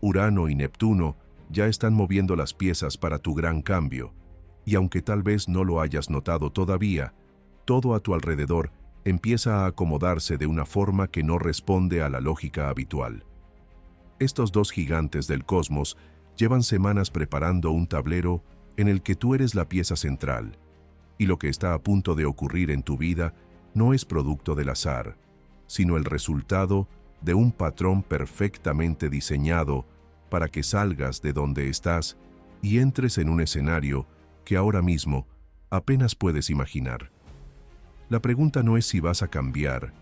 Urano y Neptuno ya están moviendo las piezas para tu gran cambio, y aunque tal vez no lo hayas notado todavía, todo a tu alrededor empieza a acomodarse de una forma que no responde a la lógica habitual. Estos dos gigantes del cosmos llevan semanas preparando un tablero en el que tú eres la pieza central, y lo que está a punto de ocurrir en tu vida no es producto del azar, sino el resultado de un patrón perfectamente diseñado para que salgas de donde estás y entres en un escenario que ahora mismo apenas puedes imaginar. La pregunta no es si vas a cambiar,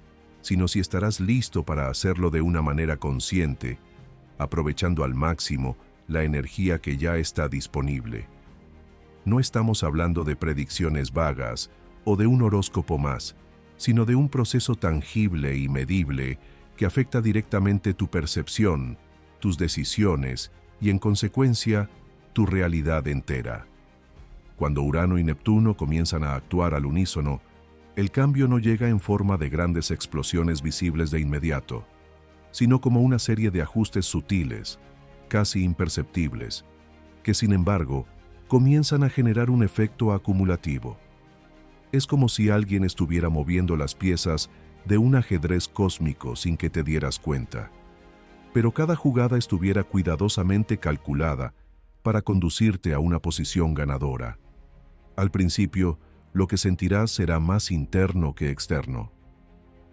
sino si estarás listo para hacerlo de una manera consciente, aprovechando al máximo la energía que ya está disponible. No estamos hablando de predicciones vagas o de un horóscopo más, sino de un proceso tangible y medible que afecta directamente tu percepción, tus decisiones y, en consecuencia, tu realidad entera. Cuando Urano y Neptuno comienzan a actuar al unísono, el cambio no llega en forma de grandes explosiones visibles de inmediato, sino como una serie de ajustes sutiles, casi imperceptibles, que sin embargo comienzan a generar un efecto acumulativo. Es como si alguien estuviera moviendo las piezas de un ajedrez cósmico sin que te dieras cuenta, pero cada jugada estuviera cuidadosamente calculada para conducirte a una posición ganadora. Al principio, lo que sentirás será más interno que externo.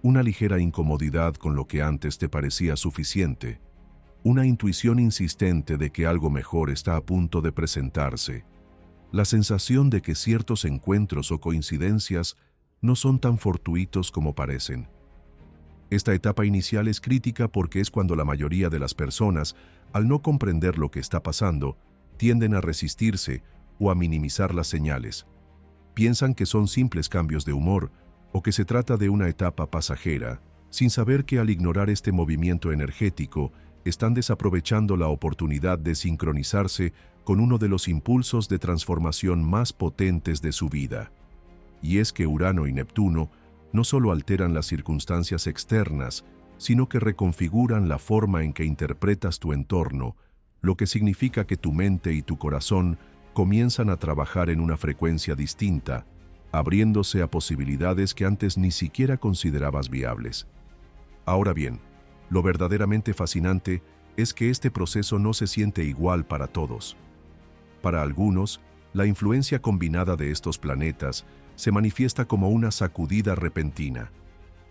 Una ligera incomodidad con lo que antes te parecía suficiente, una intuición insistente de que algo mejor está a punto de presentarse, la sensación de que ciertos encuentros o coincidencias no son tan fortuitos como parecen. Esta etapa inicial es crítica porque es cuando la mayoría de las personas, al no comprender lo que está pasando, tienden a resistirse o a minimizar las señales. Piensan que son simples cambios de humor o que se trata de una etapa pasajera, sin saber que al ignorar este movimiento energético, están desaprovechando la oportunidad de sincronizarse con uno de los impulsos de transformación más potentes de su vida. Y es que Urano y Neptuno no solo alteran las circunstancias externas, sino que reconfiguran la forma en que interpretas tu entorno, lo que significa que tu mente y tu corazón comienzan a trabajar en una frecuencia distinta, abriéndose a posibilidades que antes ni siquiera considerabas viables. Ahora bien, lo verdaderamente fascinante es que este proceso no se siente igual para todos. Para algunos, la influencia combinada de estos planetas se manifiesta como una sacudida repentina,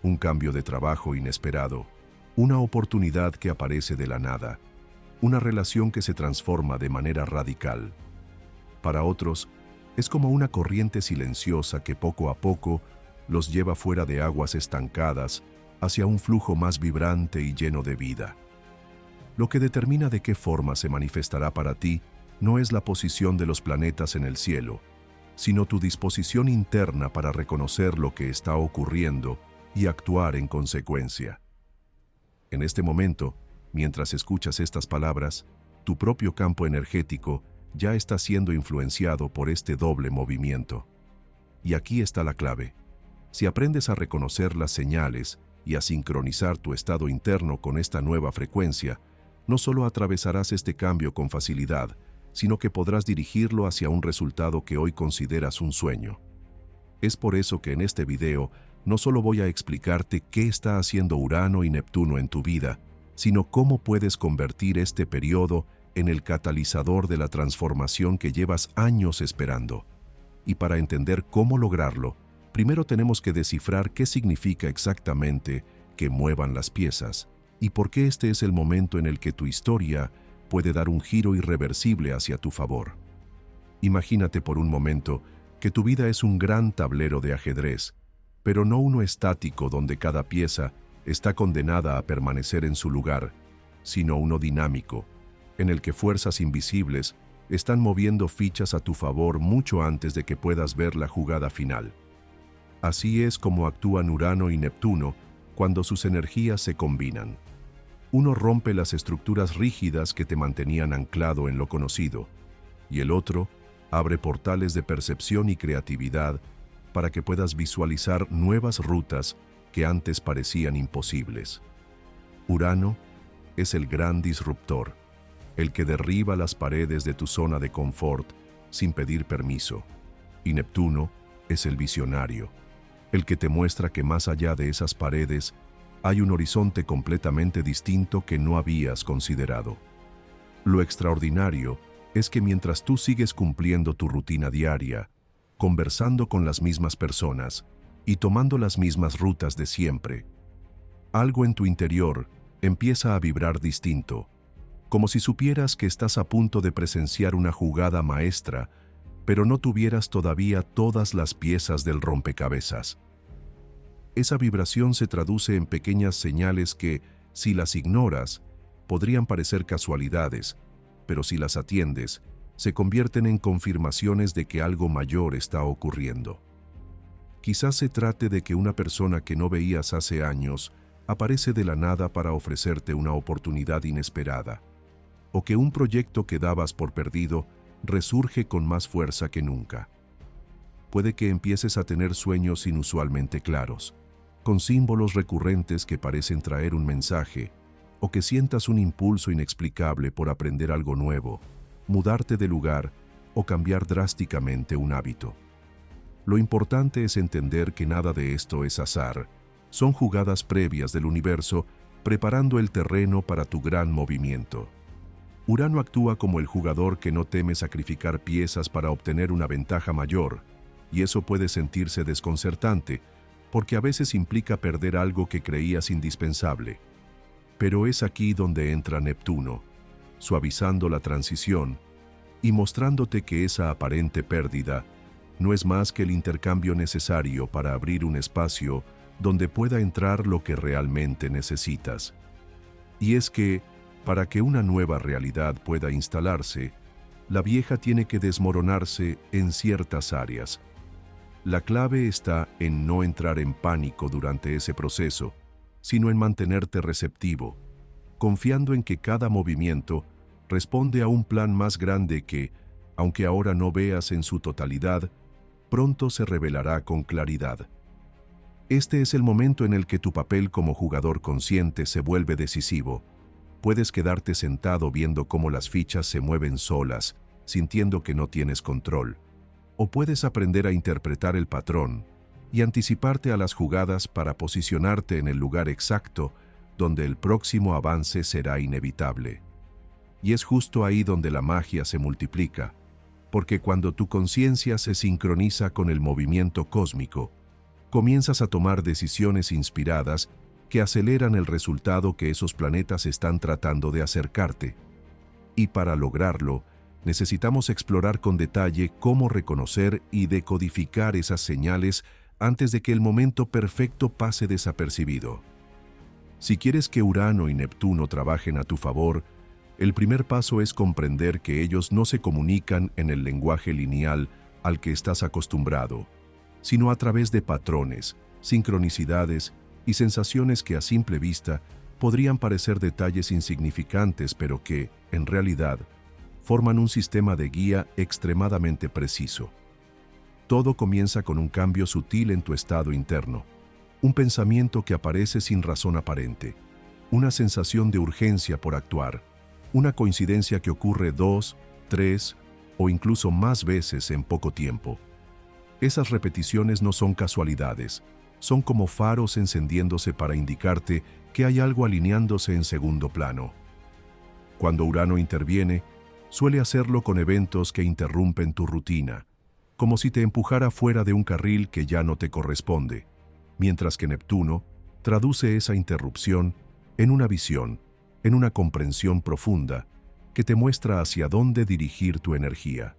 un cambio de trabajo inesperado, una oportunidad que aparece de la nada, una relación que se transforma de manera radical. Para otros, es como una corriente silenciosa que poco a poco los lleva fuera de aguas estancadas hacia un flujo más vibrante y lleno de vida. Lo que determina de qué forma se manifestará para ti no es la posición de los planetas en el cielo, sino tu disposición interna para reconocer lo que está ocurriendo y actuar en consecuencia. En este momento, mientras escuchas estas palabras, tu propio campo energético ya está siendo influenciado por este doble movimiento. Y aquí está la clave. Si aprendes a reconocer las señales y a sincronizar tu estado interno con esta nueva frecuencia, no solo atravesarás este cambio con facilidad, sino que podrás dirigirlo hacia un resultado que hoy consideras un sueño. Es por eso que en este video no solo voy a explicarte qué está haciendo Urano y Neptuno en tu vida, sino cómo puedes convertir este periodo en el catalizador de la transformación que llevas años esperando. Y para entender cómo lograrlo, primero tenemos que descifrar qué significa exactamente que muevan las piezas y por qué este es el momento en el que tu historia puede dar un giro irreversible hacia tu favor. Imagínate por un momento que tu vida es un gran tablero de ajedrez, pero no uno estático donde cada pieza está condenada a permanecer en su lugar, sino uno dinámico, en el que fuerzas invisibles están moviendo fichas a tu favor mucho antes de que puedas ver la jugada final. Así es como actúan Urano y Neptuno cuando sus energías se combinan. Uno rompe las estructuras rígidas que te mantenían anclado en lo conocido, y el otro abre portales de percepción y creatividad para que puedas visualizar nuevas rutas que antes parecían imposibles. Urano es el gran disruptor, el que derriba las paredes de tu zona de confort sin pedir permiso. Y Neptuno es el visionario, el que te muestra que más allá de esas paredes hay un horizonte completamente distinto que no habías considerado. Lo extraordinario es que mientras tú sigues cumpliendo tu rutina diaria, conversando con las mismas personas y tomando las mismas rutas de siempre, algo en tu interior empieza a vibrar distinto, como si supieras que estás a punto de presenciar una jugada maestra, pero no tuvieras todavía todas las piezas del rompecabezas. Esa vibración se traduce en pequeñas señales que, si las ignoras, podrían parecer casualidades, pero si las atiendes, se convierten en confirmaciones de que algo mayor está ocurriendo. Quizás se trate de que una persona que no veías hace años aparece de la nada para ofrecerte una oportunidad inesperada, o que un proyecto que dabas por perdido resurge con más fuerza que nunca. Puede que empieces a tener sueños inusualmente claros, con símbolos recurrentes que parecen traer un mensaje, o que sientas un impulso inexplicable por aprender algo nuevo, mudarte de lugar o cambiar drásticamente un hábito. Lo importante es entender que nada de esto es azar, son jugadas previas del universo preparando el terreno para tu gran movimiento. Urano actúa como el jugador que no teme sacrificar piezas para obtener una ventaja mayor, y eso puede sentirse desconcertante, porque a veces implica perder algo que creías indispensable. Pero es aquí donde entra Neptuno, suavizando la transición y mostrándote que esa aparente pérdida no es más que el intercambio necesario para abrir un espacio donde pueda entrar lo que realmente necesitas. Y es que, para que una nueva realidad pueda instalarse, la vieja tiene que desmoronarse en ciertas áreas. La clave está en no entrar en pánico durante ese proceso, sino en mantenerte receptivo, confiando en que cada movimiento responde a un plan más grande que, aunque ahora no veas en su totalidad, pronto se revelará con claridad. Este es el momento en el que tu papel como jugador consciente se vuelve decisivo. Puedes quedarte sentado viendo cómo las fichas se mueven solas, sintiendo que no tienes control. O puedes aprender a interpretar el patrón y anticiparte a las jugadas para posicionarte en el lugar exacto donde el próximo avance será inevitable. Y es justo ahí donde la magia se multiplica, porque cuando tu conciencia se sincroniza con el movimiento cósmico, comienzas a tomar decisiones inspiradas que aceleran el resultado que esos planetas están tratando de acercarte. Y para lograrlo, necesitamos explorar con detalle cómo reconocer y decodificar esas señales antes de que el momento perfecto pase desapercibido. Si quieres que Urano y Neptuno trabajen a tu favor, el primer paso es comprender que ellos no se comunican en el lenguaje lineal al que estás acostumbrado, sino a través de patrones, sincronicidades y sensaciones que a simple vista podrían parecer detalles insignificantes, pero que, en realidad, forman un sistema de guía extremadamente preciso. Todo comienza con un cambio sutil en tu estado interno, un pensamiento que aparece sin razón aparente, una sensación de urgencia por actuar, una coincidencia que ocurre 2, 3 o incluso más veces en poco tiempo. Esas repeticiones no son casualidades, son como faros encendiéndose para indicarte que hay algo alineándose en segundo plano. Cuando Urano interviene, suele hacerlo con eventos que interrumpen tu rutina, como si te empujara fuera de un carril que ya no te corresponde, mientras que Neptuno traduce esa interrupción en una visión, en una comprensión profunda que te muestra hacia dónde dirigir tu energía.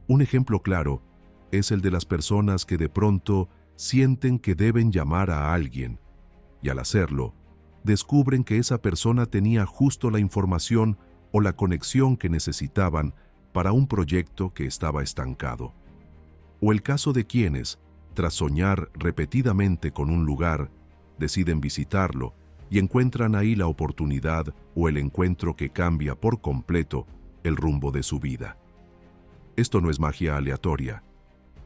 Un ejemplo claro es el de las personas que de pronto sienten que deben llamar a alguien, y al hacerlo, descubren que esa persona tenía justo la información o la conexión que necesitaban para un proyecto que estaba estancado. O el caso de quienes, tras soñar repetidamente con un lugar, deciden visitarlo y encuentran ahí la oportunidad o el encuentro que cambia por completo el rumbo de su vida. Esto no es magia aleatoria.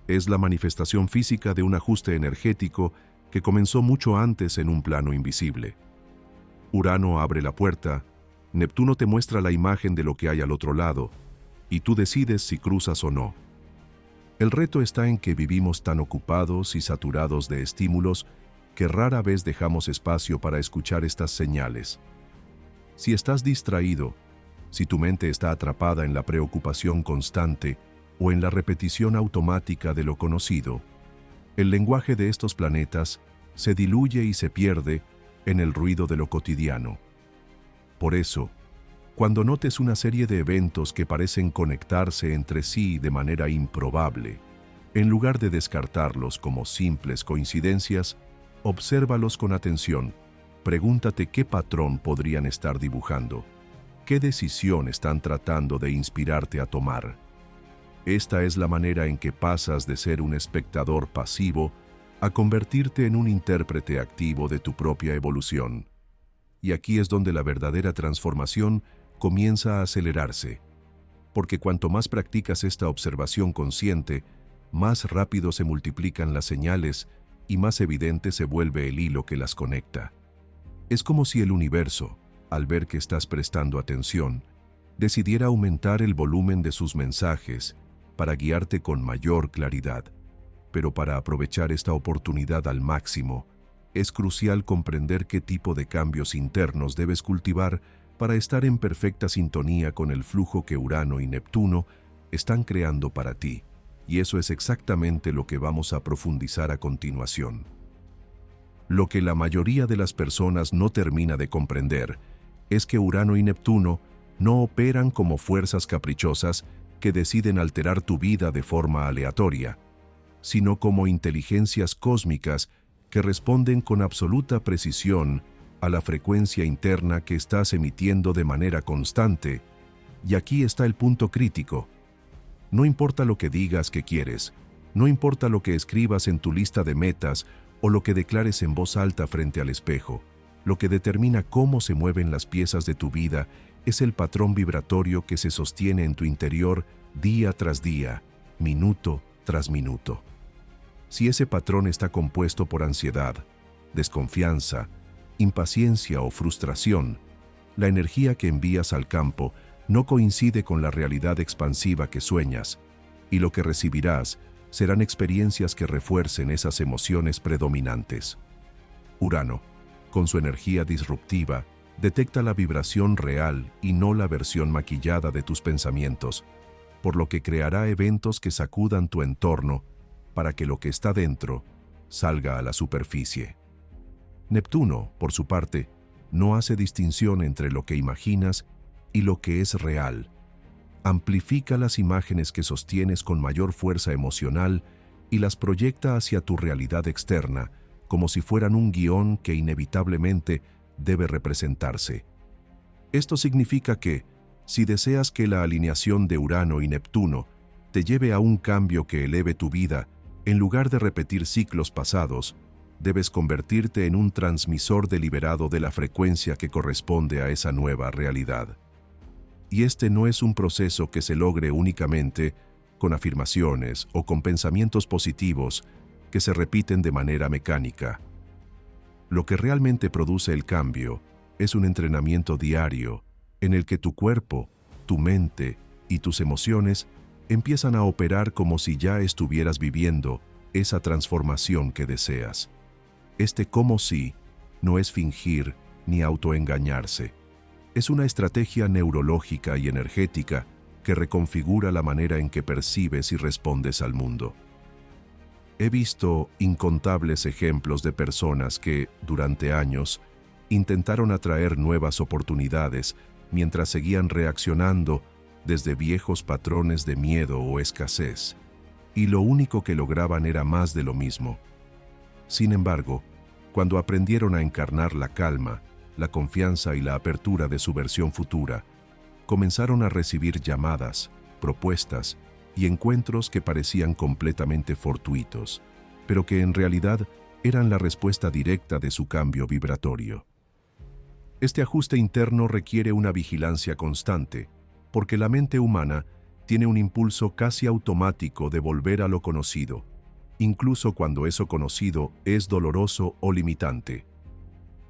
Es la manifestación física de un ajuste energético que comenzó mucho antes en un plano invisible. Urano abre la puerta, Neptuno te muestra la imagen de lo que hay al otro lado, y tú decides si cruzas o no. El reto está en que vivimos tan ocupados y saturados de estímulos que rara vez dejamos espacio para escuchar estas señales. Si estás distraído, si tu mente está atrapada en la preocupación constante o en la repetición automática de lo conocido, el lenguaje de estos planetas se diluye y se pierde en el ruido de lo cotidiano. Por eso, cuando notes una serie de eventos que parecen conectarse entre sí de manera improbable, en lugar de descartarlos como simples coincidencias, obsérvalos con atención. Pregúntate qué patrón podrían estar dibujando, qué decisión están tratando de inspirarte a tomar. Esta es la manera en que pasas de ser un espectador pasivo a convertirte en un intérprete activo de tu propia evolución. Y aquí es donde la verdadera transformación comienza a acelerarse, porque cuanto más practicas esta observación consciente, más rápido se multiplican las señales y más evidente se vuelve el hilo que las conecta. Es como si el universo, al ver que estás prestando atención, decidiera aumentar el volumen de sus mensajes para guiarte con mayor claridad. Pero para aprovechar esta oportunidad al máximo, es crucial comprender qué tipo de cambios internos debes cultivar para estar en perfecta sintonía con el flujo que Urano y Neptuno están creando para ti, y eso es exactamente lo que vamos a profundizar a continuación. Lo que la mayoría de las personas no termina de comprender es que Urano y Neptuno no operan como fuerzas caprichosas que deciden alterar tu vida de forma aleatoria, sino como inteligencias cósmicas que responden con absoluta precisión a la frecuencia interna que estás emitiendo de manera constante. Y aquí está el punto crítico. No importa lo que digas que quieres, no importa lo que escribas en tu lista de metas o lo que declares en voz alta frente al espejo, lo que determina cómo se mueven las piezas de tu vida es el patrón vibratorio que se sostiene en tu interior día tras día, minuto tras minuto. Si ese patrón está compuesto por ansiedad, desconfianza, impaciencia o frustración, la energía que envías al campo no coincide con la realidad expansiva que sueñas, y lo que recibirás serán experiencias que refuercen esas emociones predominantes. Urano, con su energía disruptiva, detecta la vibración real y no la versión maquillada de tus pensamientos, por lo que creará eventos que sacudan tu entorno para que lo que está dentro salga a la superficie. Neptuno, por su parte, no hace distinción entre lo que imaginas y lo que es real. Amplifica las imágenes que sostienes con mayor fuerza emocional y las proyecta hacia tu realidad externa, como si fueran un guión que inevitablemente debe representarse. Esto significa que, si deseas que la alineación de Urano y Neptuno te lleve a un cambio que eleve tu vida, en lugar de repetir ciclos pasados, debes convertirte en un transmisor deliberado de la frecuencia que corresponde a esa nueva realidad. Y este no es un proceso que se logre únicamente con afirmaciones o con pensamientos positivos que se repiten de manera mecánica. Lo que realmente produce el cambio es un entrenamiento diario en el que tu cuerpo, tu mente y tus emociones empiezan a operar como si ya estuvieras viviendo esa transformación que deseas. Este como si no es fingir ni autoengañarse. Es una estrategia neurológica y energética que reconfigura la manera en que percibes y respondes al mundo. He visto incontables ejemplos de personas que, durante años, intentaron atraer nuevas oportunidades mientras seguían reaccionando desde viejos patrones de miedo o escasez, y lo único que lograban era más de lo mismo. Sin embargo, cuando aprendieron a encarnar la calma, la confianza y la apertura de su versión futura, comenzaron a recibir llamadas, propuestas y encuentros que parecían completamente fortuitos, pero que en realidad eran la respuesta directa de su cambio vibratorio. Este ajuste interno requiere una vigilancia constante, porque la mente humana tiene un impulso casi automático de volver a lo conocido, incluso cuando eso conocido es doloroso o limitante.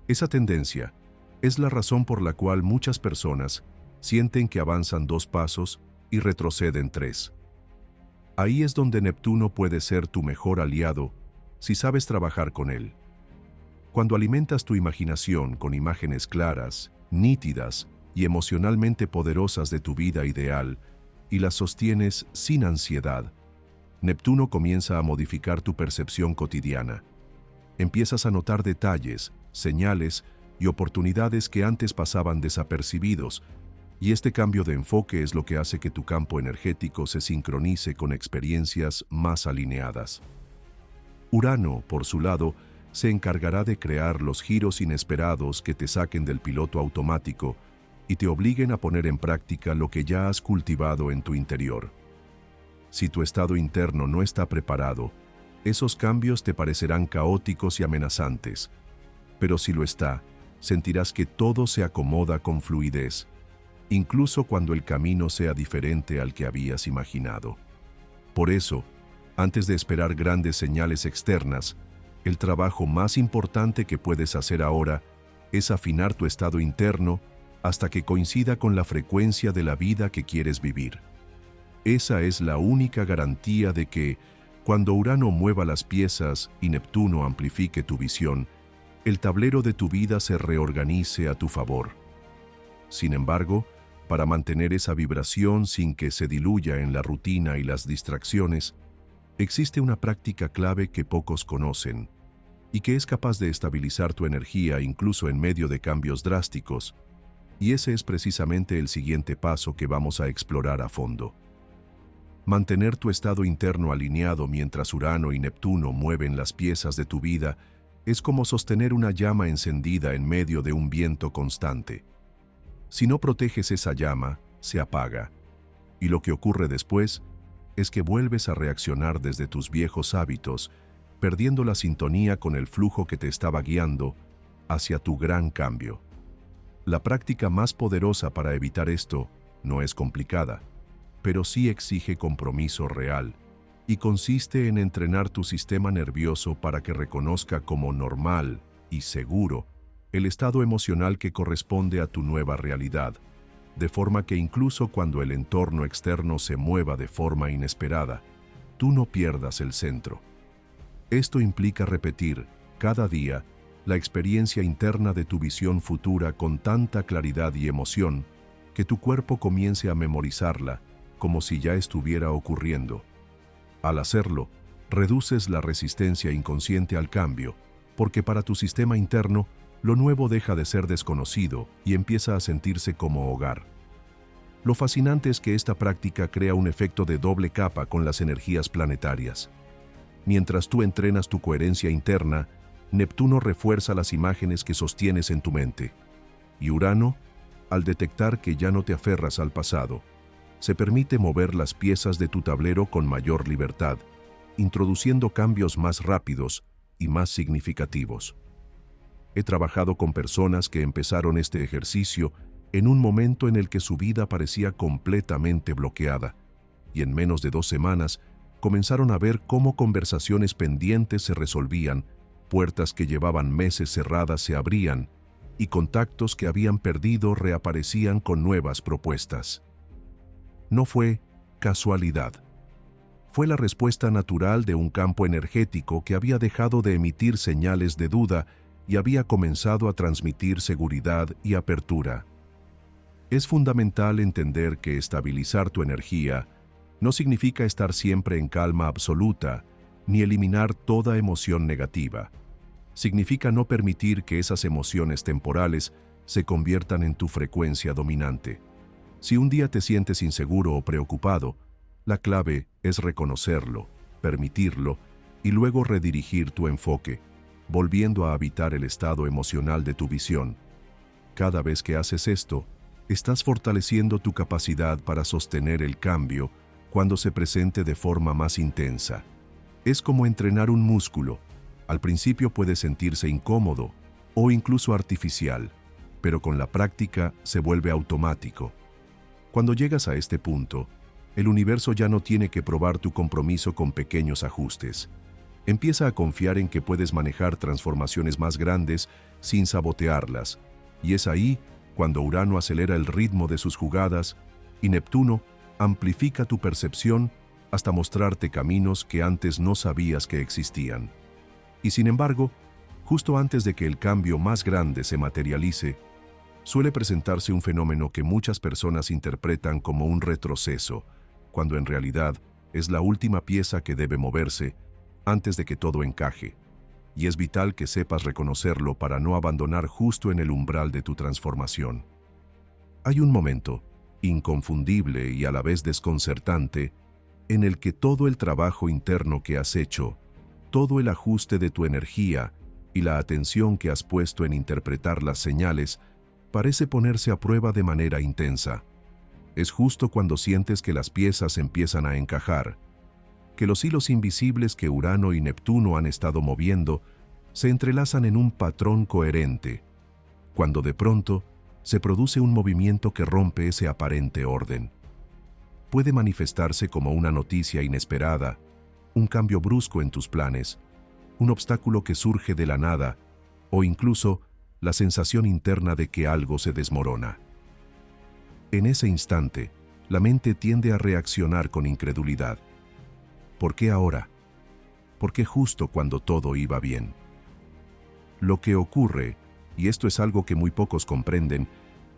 Esa tendencia, Es la razón por la cual muchas personas sienten que avanzan 2 pasos y retroceden 3. Ahí es donde Neptuno puede ser tu mejor aliado si sabes trabajar con él. Cuando alimentas tu imaginación con imágenes claras, nítidas y emocionalmente poderosas de tu vida ideal y las sostienes sin ansiedad, Neptuno comienza a modificar tu percepción cotidiana. Empiezas a notar detalles, señales y oportunidades que antes pasaban desapercibidos, y este cambio de enfoque es lo que hace que tu campo energético se sincronice con experiencias más alineadas. Urano, por su lado, se encargará de crear los giros inesperados que te saquen del piloto automático y te obliguen a poner en práctica lo que ya has cultivado en tu interior. Si tu estado interno no está preparado, esos cambios te parecerán caóticos y amenazantes, pero si lo está, sentirás que todo se acomoda con fluidez, incluso cuando el camino sea diferente al que habías imaginado. Por eso, antes de esperar grandes señales externas, el trabajo más importante que puedes hacer ahora es afinar tu estado interno hasta que coincida con la frecuencia de la vida que quieres vivir. Esa es la única garantía de que, cuando Urano mueva las piezas y Neptuno amplifique tu visión, el tablero de tu vida se reorganice a tu favor. Sin embargo, para mantener esa vibración sin que se diluya en la rutina y las distracciones, existe una práctica clave que pocos conocen y que es capaz de estabilizar tu energía incluso en medio de cambios drásticos, y ese es precisamente el siguiente paso que vamos a explorar a fondo. Mantener tu estado interno alineado mientras Urano y Neptuno mueven las piezas de tu vida es como sostener una llama encendida en medio de un viento constante. Si no proteges esa llama, se apaga, y lo que ocurre después es que vuelves a reaccionar desde tus viejos hábitos, perdiendo la sintonía con el flujo que te estaba guiando hacia tu gran cambio. La práctica más poderosa para evitar esto no es complicada, pero sí exige compromiso real, y consiste en entrenar tu sistema nervioso para que reconozca como normal y seguro el estado emocional que corresponde a tu nueva realidad, de forma que incluso cuando el entorno externo se mueva de forma inesperada, tú no pierdas el centro. Esto implica repetir, cada día, la experiencia interna de tu visión futura con tanta claridad y emoción que tu cuerpo comience a memorizarla como si ya estuviera ocurriendo. Al hacerlo, reduces la resistencia inconsciente al cambio, porque para tu sistema interno, lo nuevo deja de ser desconocido y empieza a sentirse como hogar. Lo fascinante es que esta práctica crea un efecto de doble capa con las energías planetarias. Mientras tú entrenas tu coherencia interna, Neptuno refuerza las imágenes que sostienes en tu mente. Y Urano, al detectar que ya no te aferras al pasado, se permite mover las piezas de tu tablero con mayor libertad, introduciendo cambios más rápidos y más significativos. He trabajado con personas que empezaron este ejercicio en un momento en el que su vida parecía completamente bloqueada, y en menos de 2 semanas comenzaron a ver cómo conversaciones pendientes se resolvían, puertas que llevaban meses cerradas se abrían, y contactos que habían perdido reaparecían con nuevas propuestas. No fue casualidad. Fue la respuesta natural de un campo energético que había dejado de emitir señales de duda y había comenzado a transmitir seguridad y apertura. Es fundamental entender que estabilizar tu energía no significa estar siempre en calma absoluta, ni eliminar toda emoción negativa. Significa no permitir que esas emociones temporales se conviertan en tu frecuencia dominante. Si un día te sientes inseguro o preocupado, la clave es reconocerlo, permitirlo y luego redirigir tu enfoque, volviendo a habitar el estado emocional de tu visión. Cada vez que haces esto, estás fortaleciendo tu capacidad para sostener el cambio cuando se presente de forma más intensa. Es como entrenar un músculo. Al principio puede sentirse incómodo o incluso artificial, pero con la práctica se vuelve automático. Cuando llegas a este punto, el universo ya no tiene que probar tu compromiso con pequeños ajustes. Empieza a confiar en que puedes manejar transformaciones más grandes sin sabotearlas, Y es ahí cuando Urano acelera el ritmo de sus jugadas y Neptuno amplifica tu percepción hasta mostrarte caminos que antes no sabías que existían. Y sin embargo, justo antes de que el cambio más grande se materialice, suele presentarse un fenómeno que muchas personas interpretan como un retroceso, cuando en realidad es la última pieza que debe moverse antes de que todo encaje. Y es vital que sepas reconocerlo para no abandonar justo en el umbral de tu transformación. Hay un momento, inconfundible y a la vez desconcertante, en el que todo el trabajo interno que has hecho, todo el ajuste de tu energía y la atención que has puesto en interpretar las señales parece ponerse a prueba de manera intensa. Es justo cuando sientes que las piezas empiezan a encajar, que los hilos invisibles que Urano y Neptuno han estado moviendo se entrelazan en un patrón coherente, cuando de pronto se produce un movimiento que rompe ese aparente orden. Puede manifestarse como una noticia inesperada, un cambio brusco en tus planes, un obstáculo que surge de la nada, o incluso la sensación interna de que algo se desmorona. En ese instante, la mente tiende a reaccionar con incredulidad. ¿Por qué ahora? ¿Por qué justo cuando todo iba bien? Lo que ocurre, y esto es algo que muy pocos comprenden,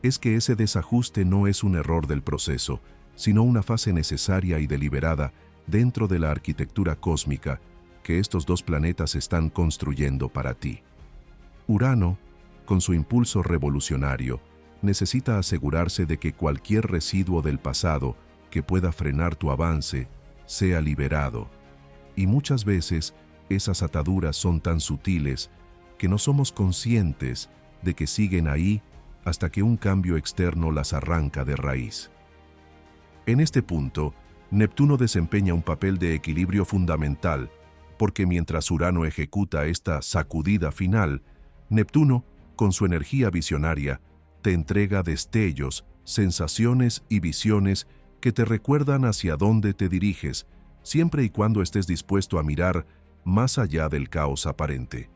es que ese desajuste no es un error del proceso, sino una fase necesaria y deliberada dentro de la arquitectura cósmica que estos dos planetas están construyendo para ti. Urano, con su impulso revolucionario, necesita asegurarse de que cualquier residuo del pasado que pueda frenar tu avance sea liberado. Y muchas veces esas ataduras son tan sutiles que no somos conscientes de que siguen ahí hasta que un cambio externo las arranca de raíz. En este punto, Neptuno desempeña un papel de equilibrio fundamental, porque mientras Urano ejecuta esta sacudida final, Neptuno, con su energía visionaria, te entrega destellos, sensaciones y visiones que te recuerdan hacia dónde te diriges, siempre y cuando estés dispuesto a mirar más allá del caos aparente.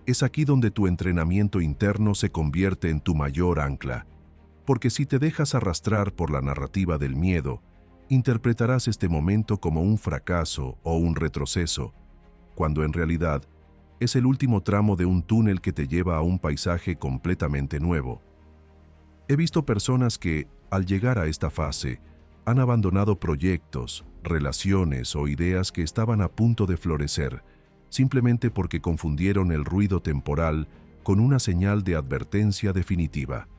Es aquí donde tu entrenamiento interno se convierte en tu mayor ancla, porque si te dejas arrastrar por la narrativa del miedo, interpretarás este momento como un fracaso o un retroceso, cuando en realidad es el último tramo de un túnel que te lleva a un paisaje completamente nuevo. He visto personas que, al llegar a esta fase, han abandonado proyectos, relaciones o ideas que estaban a punto de florecer, simplemente porque confundieron el ruido temporal con una señal de advertencia definitiva.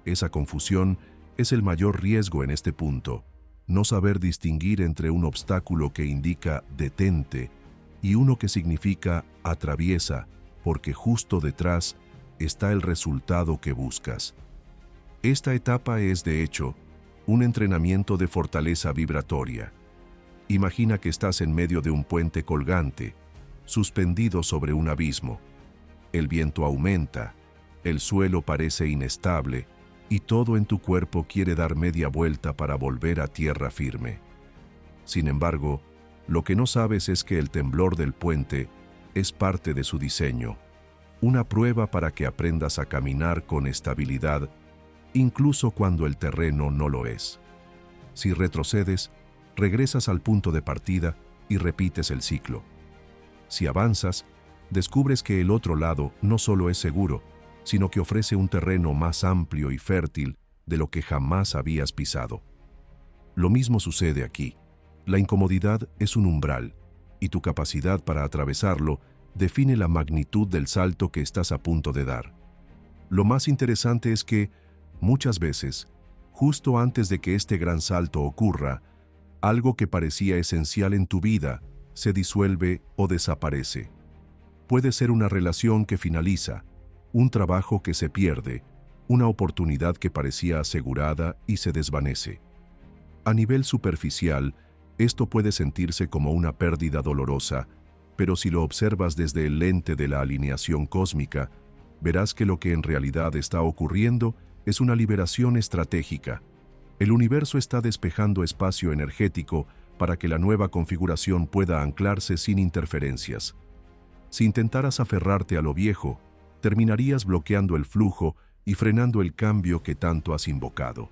Esa confusión es el mayor riesgo en este punto, no saber distinguir entre un obstáculo que indica detente y uno que significa atraviesa, porque justo detrás está el resultado que buscas. Esta etapa es, de hecho, un entrenamiento de fortaleza vibratoria. Imagina que estás en medio de un puente colgante, suspendido sobre un abismo. El viento aumenta, el suelo parece inestable y todo en tu cuerpo quiere dar media vuelta para volver a tierra firme. Sin embargo, lo que no sabes es que el temblor del puente es parte de su diseño, una prueba para que aprendas a caminar con estabilidad, incluso cuando el terreno no lo es. Si retrocedes, regresas al punto de partida y repites el ciclo. Si avanzas, descubres que el otro lado no solo es seguro, sino que ofrece un terreno más amplio y fértil de lo que jamás habías pisado. Lo mismo sucede aquí. La incomodidad es un umbral, y tu capacidad para atravesarlo define la magnitud del salto que estás a punto de dar. Lo más interesante es que, muchas veces, justo antes de que este gran salto ocurra, algo que parecía esencial en tu vida se disuelve o desaparece. Puede ser una relación que finaliza, un trabajo que se pierde, una oportunidad que parecía asegurada y se desvanece. A nivel superficial, esto puede sentirse como una pérdida dolorosa, pero si lo observas desde el lente de la alineación cósmica, verás que lo que en realidad está ocurriendo es una liberación estratégica. El universo está despejando espacio energético para que la nueva configuración pueda anclarse sin interferencias. Si intentaras aferrarte a lo viejo, terminarías bloqueando el flujo y frenando el cambio que tanto has invocado.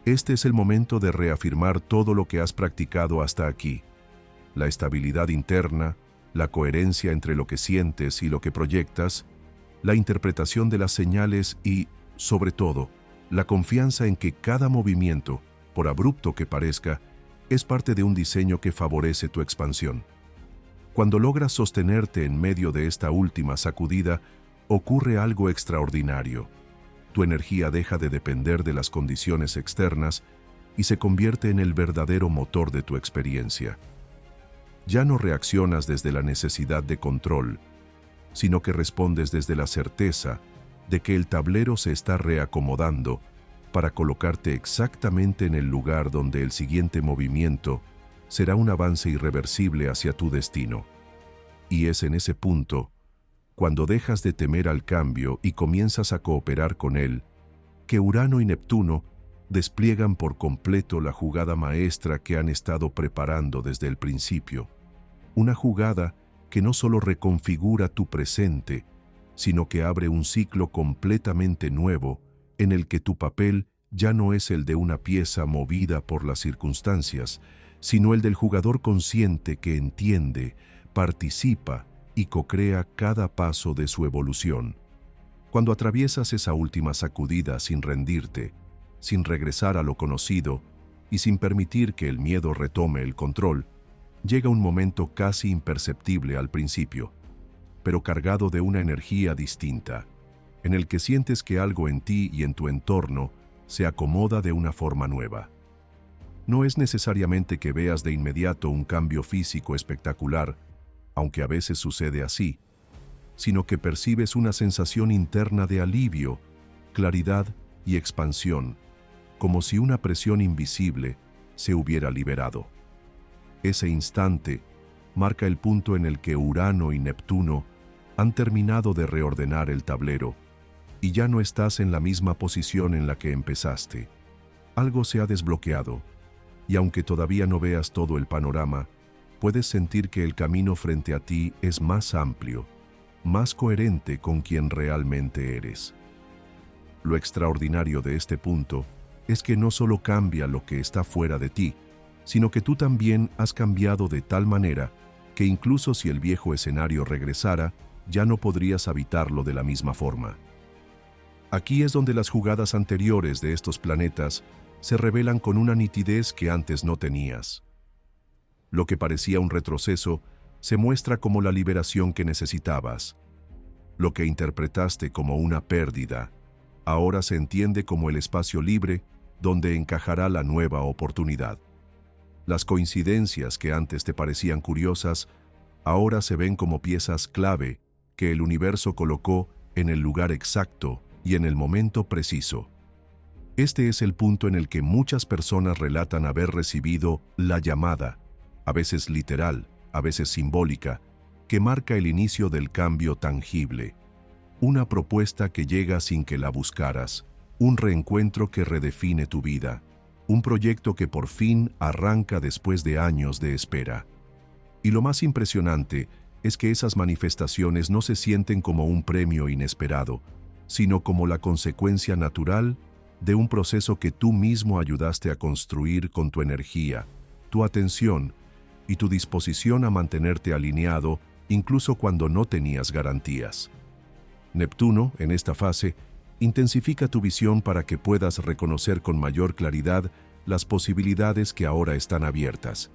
Este es el momento de reafirmar todo lo que has practicado hasta aquí. La estabilidad interna, la coherencia entre lo que sientes y lo que proyectas, la interpretación de las señales y, sobre todo, la confianza en que cada movimiento, por abrupto que parezca, es parte de un diseño que favorece tu expansión. Cuando logras sostenerte en medio de esta última sacudida, ocurre algo extraordinario. Tu energía deja de depender de las condiciones externas y se convierte en el verdadero motor de tu experiencia. Ya no reaccionas desde la necesidad de control, sino que respondes desde la certeza de que el tablero se está reacomodando para colocarte exactamente en el lugar donde el siguiente movimiento será un avance irreversible hacia tu destino. Y es en ese punto, cuando dejas de temer al cambio y comienzas a cooperar con él, que Urano y Neptuno despliegan por completo la jugada maestra que han estado preparando desde el principio. Una jugada que no solo reconfigura tu presente, sino que abre un ciclo completamente nuevo en el que tu papel ya no es el de una pieza movida por las circunstancias, sino el del jugador consciente que entiende, participa y co-crea cada paso de su evolución. Cuando atraviesas esa última sacudida sin rendirte, sin regresar a lo conocido y sin permitir que el miedo retome el control, llega un momento casi imperceptible al principio, pero cargado de una energía distinta, en el que sientes que algo en ti y en tu entorno se acomoda de una forma nueva. No es necesariamente que veas de inmediato un cambio físico espectacular, aunque a veces sucede así, sino que percibes una sensación interna de alivio, claridad y expansión, como si una presión invisible se hubiera liberado. Ese instante marca el punto en el que Urano y Neptuno han terminado de reordenar el tablero y ya no estás en la misma posición en la que empezaste. Algo se ha desbloqueado, y aunque todavía no veas todo el panorama, puedes sentir que el camino frente a ti es más amplio, más coherente con quien realmente eres. Lo extraordinario de este punto es que no solo cambia lo que está fuera de ti, sino que tú también has cambiado de tal manera que incluso si el viejo escenario regresara, ya no podrías habitarlo de la misma forma. Aquí es donde las jugadas anteriores de estos planetas se revelan con una nitidez que antes no tenías. Lo que parecía un retroceso se muestra como la liberación que necesitabas. Lo que interpretaste como una pérdida, ahora se entiende como el espacio libre donde encajará la nueva oportunidad. Las coincidencias que antes te parecían curiosas, ahora se ven como piezas clave que el universo colocó en el lugar exacto y en el momento preciso. Este es el punto en el que muchas personas relatan haber recibido la llamada, a veces literal, a veces simbólica, que marca el inicio del cambio tangible. Una propuesta que llega sin que la buscaras, un reencuentro que redefine tu vida, un proyecto que por fin arranca después de años de espera. Y lo más impresionante es que esas manifestaciones no se sienten como un premio inesperado, sino como la consecuencia natural de un proceso que tú mismo ayudaste a construir con tu energía, tu atención y tu disposición a mantenerte alineado incluso cuando no tenías garantías. Neptuno, en esta fase, intensifica tu visión para que puedas reconocer con mayor claridad las posibilidades que ahora están abiertas.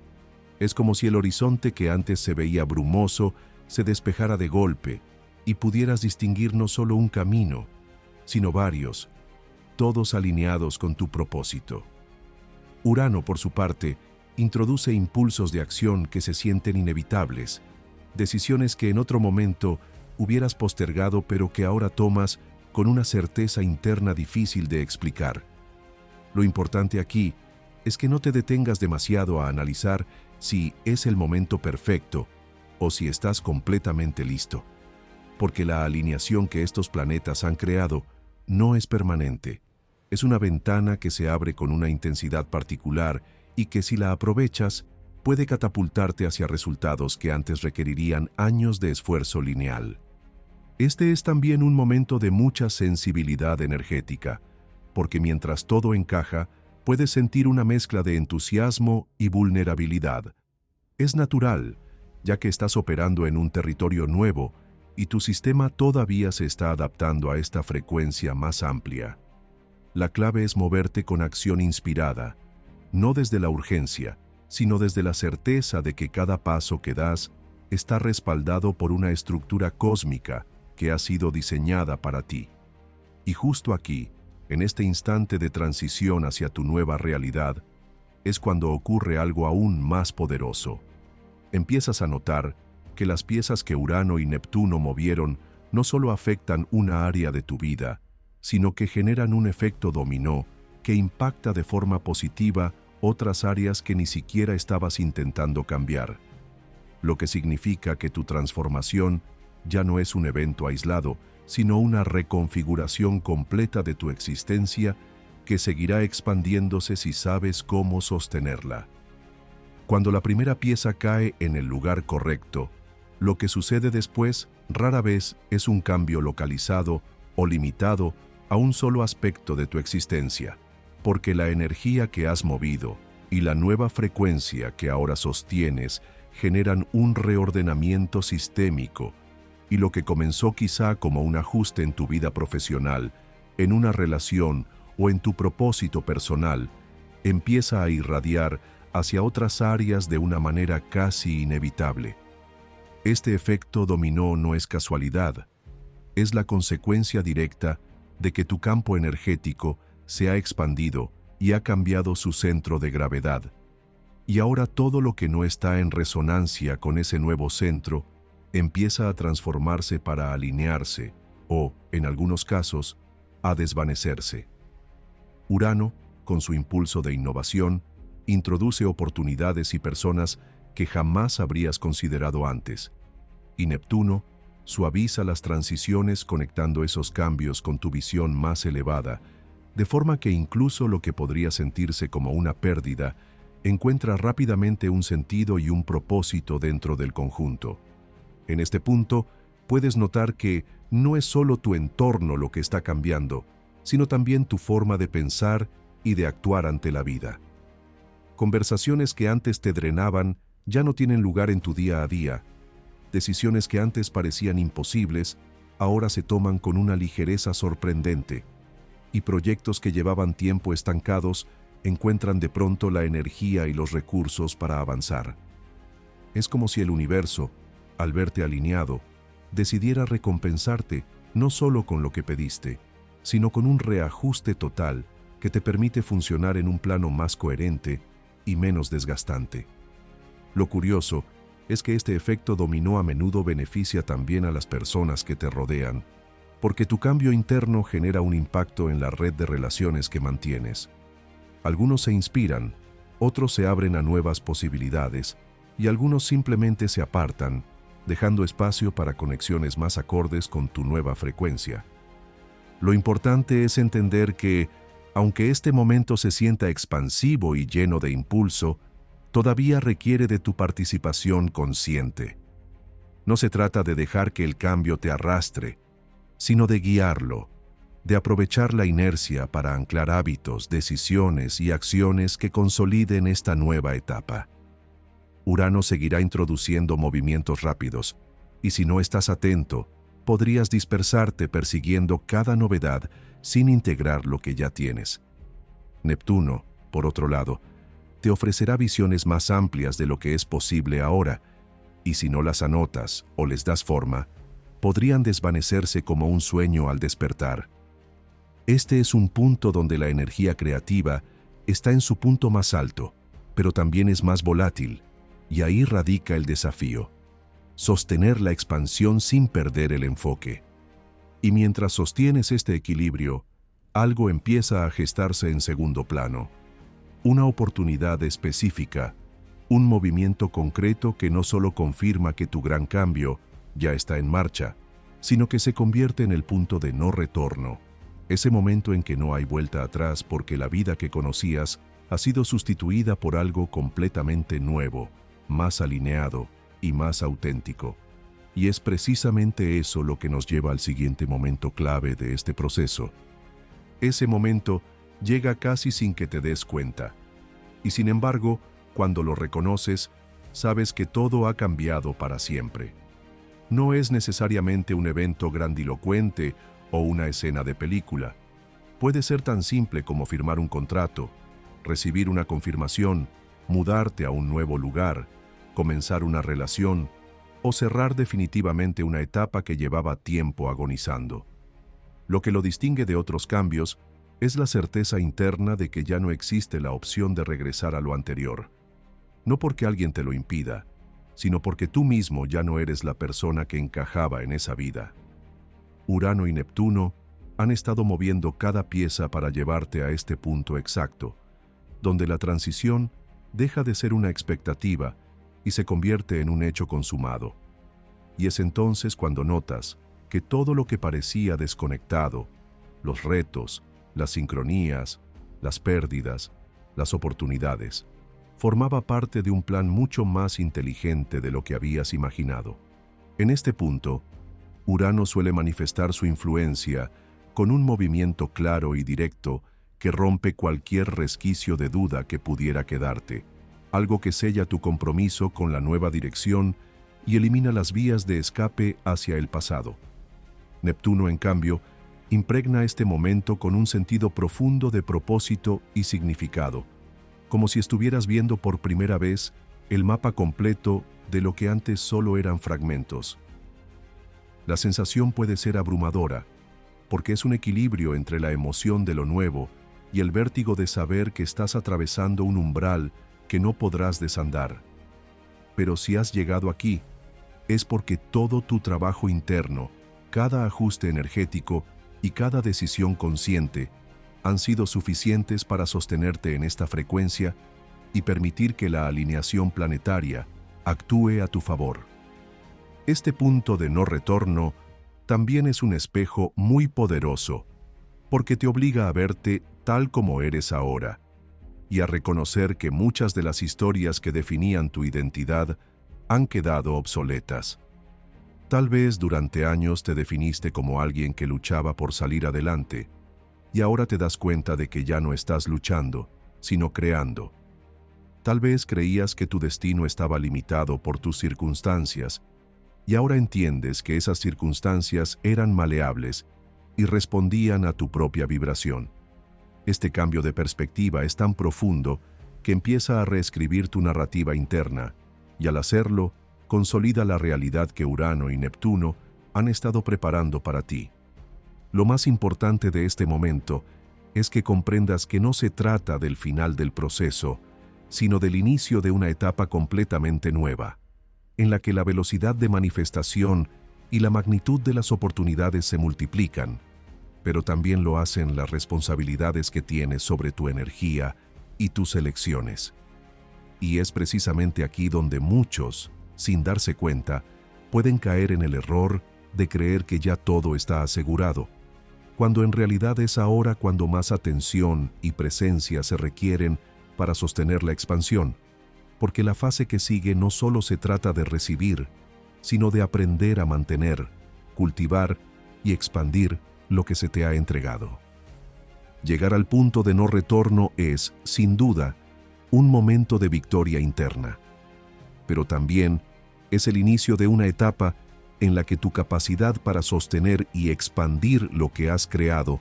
Es como si el horizonte que antes se veía brumoso se despejara de golpe y pudieras distinguir no solo un camino, sino varios, todos alineados con tu propósito. Urano, por su parte, introduce impulsos de acción que se sienten inevitables, decisiones que en otro momento hubieras postergado pero que ahora tomas con una certeza interna difícil de explicar. Lo importante aquí es que no te detengas demasiado a analizar si es el momento perfecto o si estás completamente listo, porque la alineación que estos planetas han creado no es permanente. Es una ventana que se abre con una intensidad particular y que si la aprovechas, puede catapultarte hacia resultados que antes requerirían años de esfuerzo lineal. Este es también un momento de mucha sensibilidad energética, porque mientras todo encaja, puedes sentir una mezcla de entusiasmo y vulnerabilidad. Es natural, ya que estás operando en un territorio nuevo y tu sistema todavía se está adaptando a esta frecuencia más amplia. La clave es moverte con acción inspirada, no desde la urgencia, sino desde la certeza de que cada paso que das está respaldado por una estructura cósmica que ha sido diseñada para ti. Y justo aquí, en este instante de transición hacia tu nueva realidad, es cuando ocurre algo aún más poderoso. Empiezas a notar que las piezas que Urano y Neptuno movieron no solo afectan una área de tu vida, sino que generan un efecto dominó que impacta de forma positiva otras áreas que ni siquiera estabas intentando cambiar. Lo que significa que tu transformación ya no es un evento aislado, sino una reconfiguración completa de tu existencia que seguirá expandiéndose si sabes cómo sostenerla. Cuando la primera pieza cae en el lugar correcto, lo que sucede después rara vez es un cambio localizado o limitado a un solo aspecto de tu existencia, porque la energía que has movido y la nueva frecuencia que ahora sostienes generan un reordenamiento sistémico, y lo que comenzó quizá como un ajuste en tu vida profesional, en una relación o en tu propósito personal, empieza a irradiar hacia otras áreas de una manera casi inevitable. Este efecto dominó no es casualidad, es la consecuencia directa de que tu campo energético se ha expandido y ha cambiado su centro de gravedad. Y ahora todo lo que no está en resonancia con ese nuevo centro empieza a transformarse para alinearse o, en algunos casos, a desvanecerse. Urano, con su impulso de innovación, introduce oportunidades y personas que jamás habrías considerado antes. Y Neptuno suaviza las transiciones conectando esos cambios con tu visión más elevada, de forma que incluso lo que podría sentirse como una pérdida encuentra rápidamente un sentido y un propósito dentro del conjunto. En este punto, puedes notar que no es solo tu entorno lo que está cambiando, sino también tu forma de pensar y de actuar ante la vida. Conversaciones que antes te drenaban ya no tienen lugar en tu día a día. Decisiones que antes parecían imposibles, ahora se toman con una ligereza sorprendente. Y proyectos que llevaban tiempo estancados encuentran de pronto la energía y los recursos para avanzar. Es como si el universo, al verte alineado, decidiera recompensarte no solo con lo que pediste, sino con un reajuste total que te permite funcionar en un plano más coherente y menos desgastante. Lo curioso es que este efecto dominó a menudo beneficia también a las personas que te rodean, porque tu cambio interno genera un impacto en la red de relaciones que mantienes. Algunos se inspiran, otros se abren a nuevas posibilidades, y algunos simplemente se apartan, dejando espacio para conexiones más acordes con tu nueva frecuencia. Lo importante es entender que, aunque este momento se sienta expansivo y lleno de impulso, todavía requiere de tu participación consciente. No se trata de dejar que el cambio te arrastre, sino de guiarlo, de aprovechar la inercia para anclar hábitos, decisiones y acciones que consoliden esta nueva etapa. Urano seguirá introduciendo movimientos rápidos, y si no estás atento, podrías dispersarte persiguiendo cada novedad sin integrar lo que ya tienes. Neptuno, por otro lado, te ofrecerá visiones más amplias de lo que es posible ahora, y si no las anotas o les das forma, podrían desvanecerse como un sueño al despertar. Este es un punto donde la energía creativa está en su punto más alto, pero también es más volátil, y ahí radica el desafío: sostener la expansión sin perder el enfoque. Y mientras sostienes este equilibrio, algo empieza a gestarse en segundo plano. Una oportunidad específica, un movimiento concreto que no solo confirma que tu gran cambio ya está en marcha, sino que se convierte en el punto de no retorno, ese momento en que no hay vuelta atrás porque la vida que conocías ha sido sustituida por algo completamente nuevo, más alineado y más auténtico. Y es precisamente eso lo que nos lleva al siguiente momento clave de este proceso. Ese momento llega casi sin que te des cuenta. Y sin embargo, cuando lo reconoces, sabes que todo ha cambiado para siempre. No es necesariamente un evento grandilocuente o una escena de película. Puede ser tan simple como firmar un contrato, recibir una confirmación, mudarte a un nuevo lugar, comenzar una relación o cerrar definitivamente una etapa que llevaba tiempo agonizando. Lo que lo distingue de otros cambios es la certeza interna de que ya no existe la opción de regresar a lo anterior. No porque alguien te lo impida, sino porque tú mismo ya no eres la persona que encajaba en esa vida. Urano y Neptuno han estado moviendo cada pieza para llevarte a este punto exacto, donde la transición deja de ser una expectativa y se convierte en un hecho consumado. Y es entonces cuando notas que todo lo que parecía desconectado, los retos, las sincronías, las pérdidas, las oportunidades, formaba parte de un plan mucho más inteligente de lo que habías imaginado. En este punto, Urano suele manifestar su influencia con un movimiento claro y directo que rompe cualquier resquicio de duda que pudiera quedarte, algo que sella tu compromiso con la nueva dirección y elimina las vías de escape hacia el pasado. Neptuno, en cambio, impregna este momento con un sentido profundo de propósito y significado, como si estuvieras viendo por primera vez el mapa completo de lo que antes solo eran fragmentos. La sensación puede ser abrumadora, porque es un equilibrio entre la emoción de lo nuevo y el vértigo de saber que estás atravesando un umbral que no podrás desandar. Pero si has llegado aquí, es porque todo tu trabajo interno, cada ajuste energético y cada decisión consciente han sido suficientes para sostenerte en esta frecuencia y permitir que la alineación planetaria actúe a tu favor. Este punto de no retorno también es un espejo muy poderoso, porque te obliga a verte tal como eres ahora y a reconocer que muchas de las historias que definían tu identidad han quedado obsoletas. Tal vez durante años te definiste como alguien que luchaba por salir adelante, y ahora te das cuenta de que ya no estás luchando, sino creando. Tal vez creías que tu destino estaba limitado por tus circunstancias, y ahora entiendes que esas circunstancias eran maleables y respondían a tu propia vibración. Este cambio de perspectiva es tan profundo que empieza a reescribir tu narrativa interna, y al hacerlo, consolida la realidad que Urano y Neptuno han estado preparando para ti. Lo más importante de este momento es que comprendas que no se trata del final del proceso, sino del inicio de una etapa completamente nueva, en la que la velocidad de manifestación y la magnitud de las oportunidades se multiplican, pero también lo hacen las responsabilidades que tienes sobre tu energía y tus elecciones. Y es precisamente aquí donde muchos, sin darse cuenta, pueden caer en el error de creer que ya todo está asegurado, cuando en realidad es ahora cuando más atención y presencia se requieren para sostener la expansión, porque la fase que sigue no solo se trata de recibir, sino de aprender a mantener, cultivar y expandir lo que se te ha entregado. Llegar al punto de no retorno es, sin duda, un momento de victoria interna, pero también es el inicio de una etapa en la que tu capacidad para sostener y expandir lo que has creado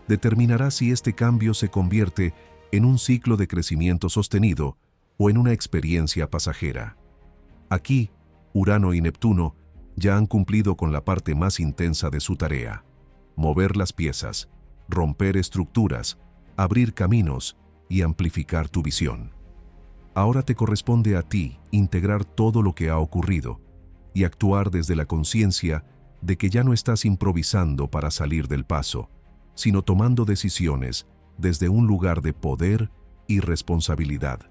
determinará si este cambio se convierte en un ciclo de crecimiento sostenido o en una experiencia pasajera. Aquí, Urano y Neptuno ya han cumplido con la parte más intensa de su tarea: mover las piezas, romper estructuras, abrir caminos y amplificar tu visión. Ahora te corresponde a ti integrar todo lo que ha ocurrido y actuar desde la conciencia de que ya no estás improvisando para salir del paso, sino tomando decisiones desde un lugar de poder y responsabilidad.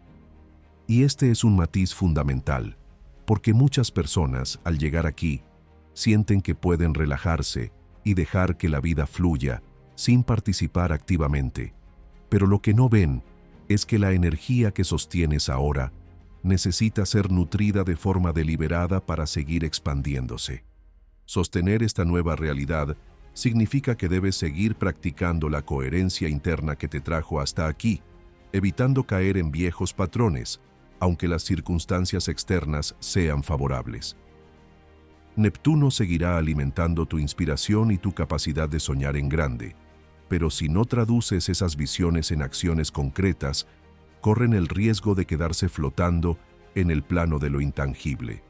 Y este es un matiz fundamental, porque muchas personas, al llegar aquí, sienten que pueden relajarse y dejar que la vida fluya sin participar activamente. Pero lo que no ven es que la energía que sostienes ahora necesita ser nutrida de forma deliberada para seguir expandiéndose. Sostener esta nueva realidad significa que debes seguir practicando la coherencia interna que te trajo hasta aquí, evitando caer en viejos patrones, aunque las circunstancias externas sean favorables. Neptuno seguirá alimentando tu inspiración y tu capacidad de soñar en grande, pero si no traduces esas visiones en acciones concretas, corren el riesgo de quedarse flotando en el plano de lo intangible.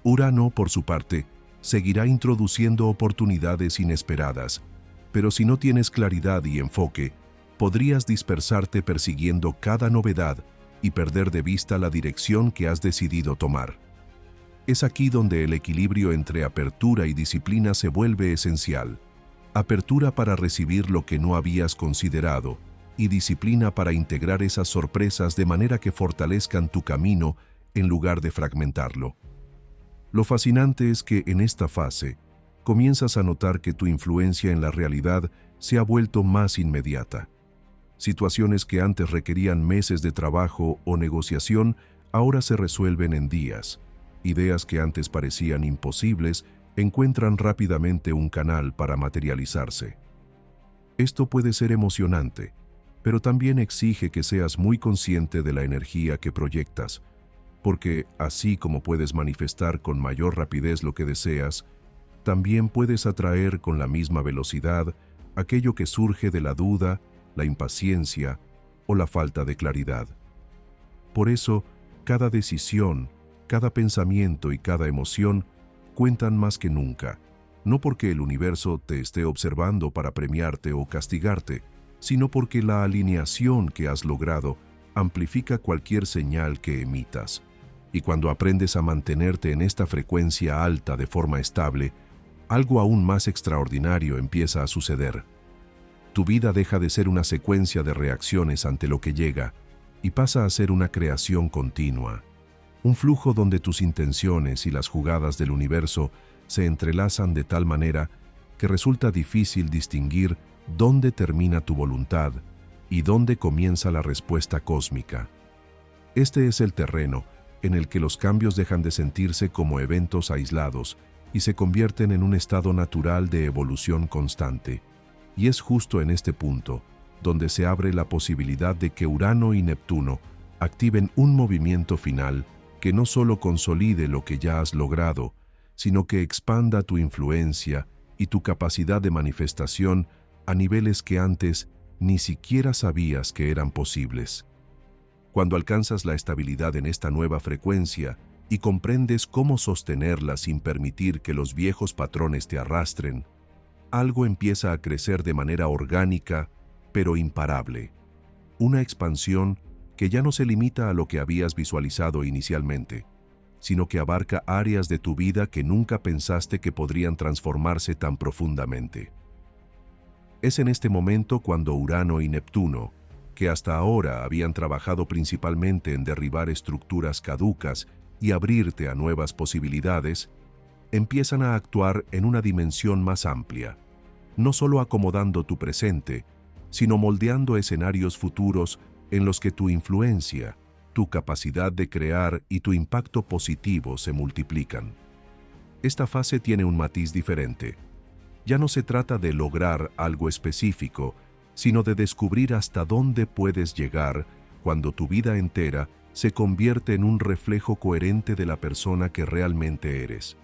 Urano, por su parte, seguirá introduciendo oportunidades inesperadas, pero si no tienes claridad y enfoque, podrías dispersarte persiguiendo cada novedad y perder de vista la dirección que has decidido tomar. Es aquí donde el equilibrio entre apertura y disciplina se vuelve esencial. Apertura para recibir lo que no habías considerado y disciplina para integrar esas sorpresas de manera que fortalezcan tu camino en lugar de fragmentarlo. Lo fascinante es que en esta fase comienzas a notar que tu influencia en la realidad se ha vuelto más inmediata. Situaciones que antes requerían meses de trabajo o negociación ahora se resuelven en días. Ideas que antes parecían imposibles encuentran rápidamente un canal para materializarse. Esto puede ser emocionante, pero también exige que seas muy consciente de la energía que proyectas, porque así como puedes manifestar con mayor rapidez lo que deseas, también puedes atraer con la misma velocidad aquello que surge de la duda, la impaciencia o la falta de claridad. Por eso, cada decisión, cada pensamiento y cada emoción cuentan más que nunca, no porque el universo te esté observando para premiarte o castigarte, sino porque la alineación que has logrado amplifica cualquier señal que emitas. Y cuando aprendes a mantenerte en esta frecuencia alta de forma estable, algo aún más extraordinario empieza a suceder. Tu vida deja de ser una secuencia de reacciones ante lo que llega y pasa a ser una creación continua. Un flujo donde tus intenciones y las jugadas del universo se entrelazan de tal manera que resulta difícil distinguir dónde termina tu voluntad y dónde comienza la respuesta cósmica. Este es el terreno en el que los cambios dejan de sentirse como eventos aislados y se convierten en un estado natural de evolución constante. Y es justo en este punto donde se abre la posibilidad de que Urano y Neptuno activen un movimiento final que no solo consolide lo que ya has logrado, sino que expanda tu influencia y tu capacidad de manifestación a niveles que antes ni siquiera sabías que eran posibles. Cuando alcanzas la estabilidad en esta nueva frecuencia y comprendes cómo sostenerla sin permitir que los viejos patrones te arrastren, algo empieza a crecer de manera orgánica, pero imparable. Una expansión que ya no se limita a lo que habías visualizado inicialmente, sino que abarca áreas de tu vida que nunca pensaste que podrían transformarse tan profundamente. Es en este momento cuando Urano y Neptuno, que hasta ahora habían trabajado principalmente en derribar estructuras caducas y abrirte a nuevas posibilidades, empiezan a actuar en una dimensión más amplia, no solo acomodando tu presente, sino moldeando escenarios futuros en los que tu influencia, tu capacidad de crear y tu impacto positivo se multiplican. Esta fase tiene un matiz diferente. Ya no se trata de lograr algo específico, sino de descubrir hasta dónde puedes llegar cuando tu vida entera se convierte en un reflejo coherente de la persona que realmente eres.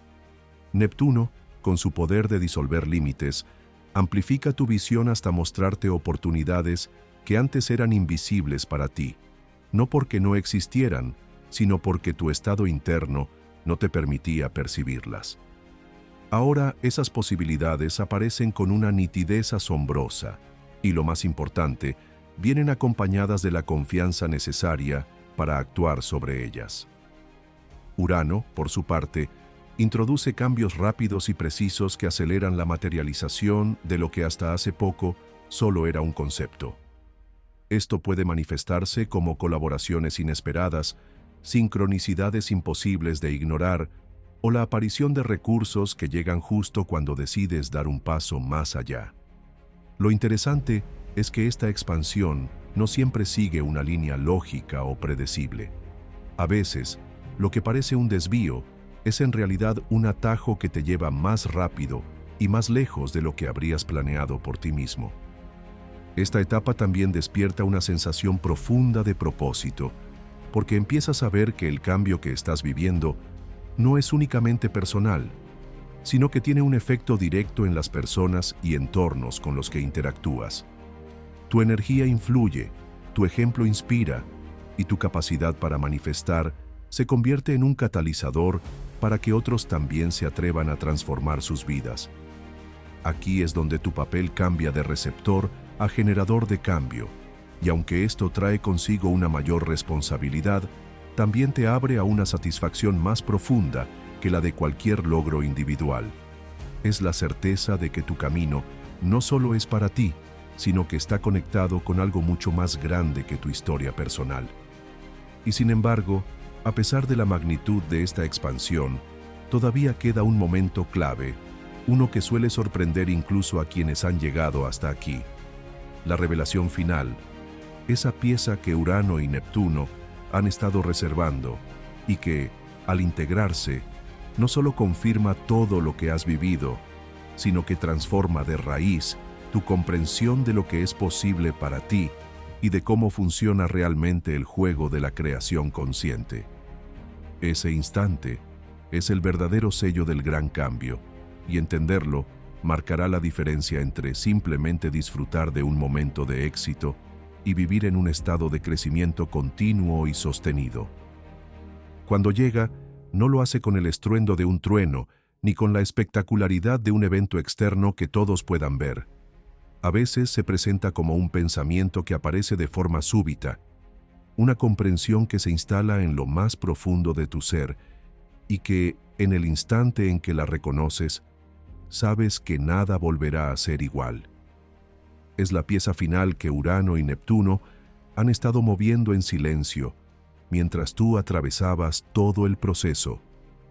Neptuno, con su poder de disolver límites, amplifica tu visión hasta mostrarte oportunidades que antes eran invisibles para ti, no porque no existieran, sino porque tu estado interno no te permitía percibirlas. Ahora esas posibilidades aparecen con una nitidez asombrosa, y lo más importante, vienen acompañadas de la confianza necesaria para actuar sobre ellas. Urano, por su parte, introduce cambios rápidos y precisos que aceleran la materialización de lo que hasta hace poco solo era un concepto. Esto puede manifestarse como colaboraciones inesperadas, sincronicidades imposibles de ignorar o la aparición de recursos que llegan justo cuando decides dar un paso más allá. Lo interesante es que esta expansión no siempre sigue una línea lógica o predecible. A veces, lo que parece un desvío es en realidad un atajo que te lleva más rápido y más lejos de lo que habrías planeado por ti mismo. Esta etapa también despierta una sensación profunda de propósito, porque empiezas a ver que el cambio que estás viviendo no es únicamente personal, sino que tiene un efecto directo en las personas y entornos con los que interactúas. Tu energía influye, tu ejemplo inspira, y tu capacidad para manifestar se convierte en un catalizador para que otros también se atrevan a transformar sus vidas. Aquí es donde tu papel cambia de receptor a generador de cambio, y aunque esto trae consigo una mayor responsabilidad, también te abre a una satisfacción más profunda que la de cualquier logro individual. Es la certeza de que tu camino no solo es para ti, sino que está conectado con algo mucho más grande que tu historia personal. Y sin embargo, a pesar de la magnitud de esta expansión, todavía queda un momento clave, uno que suele sorprender incluso a quienes han llegado hasta aquí. La revelación final, esa pieza que Urano y Neptuno han estado reservando y que, al integrarse, no solo confirma todo lo que has vivido, sino que transforma de raíz tu comprensión de lo que es posible para ti y de cómo funciona realmente el juego de la creación consciente. Ese instante es el verdadero sello del gran cambio, y entenderlo marcará la diferencia entre simplemente disfrutar de un momento de éxito y vivir en un estado de crecimiento continuo y sostenido. Cuando llega, no lo hace con el estruendo de un trueno, ni con la espectacularidad de un evento externo que todos puedan ver. A veces se presenta como un pensamiento que aparece de forma súbita, una comprensión que se instala en lo más profundo de tu ser y que, en el instante en que la reconoces, sabes que nada volverá a ser igual. Es la pieza final que Urano y Neptuno han estado moviendo en silencio, mientras tú atravesabas todo el proceso,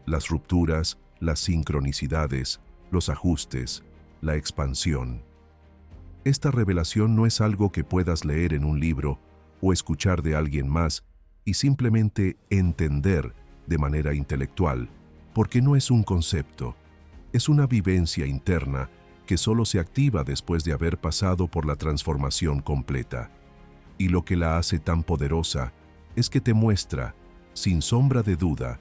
las rupturas, las sincronicidades, los ajustes, la expansión. Esta revelación no es algo que puedas leer en un libro o escuchar de alguien más y simplemente entender de manera intelectual, porque no es un concepto, es una vivencia interna que solo se activa después de haber pasado por la transformación completa. Y lo que la hace tan poderosa es que te muestra, sin sombra de duda,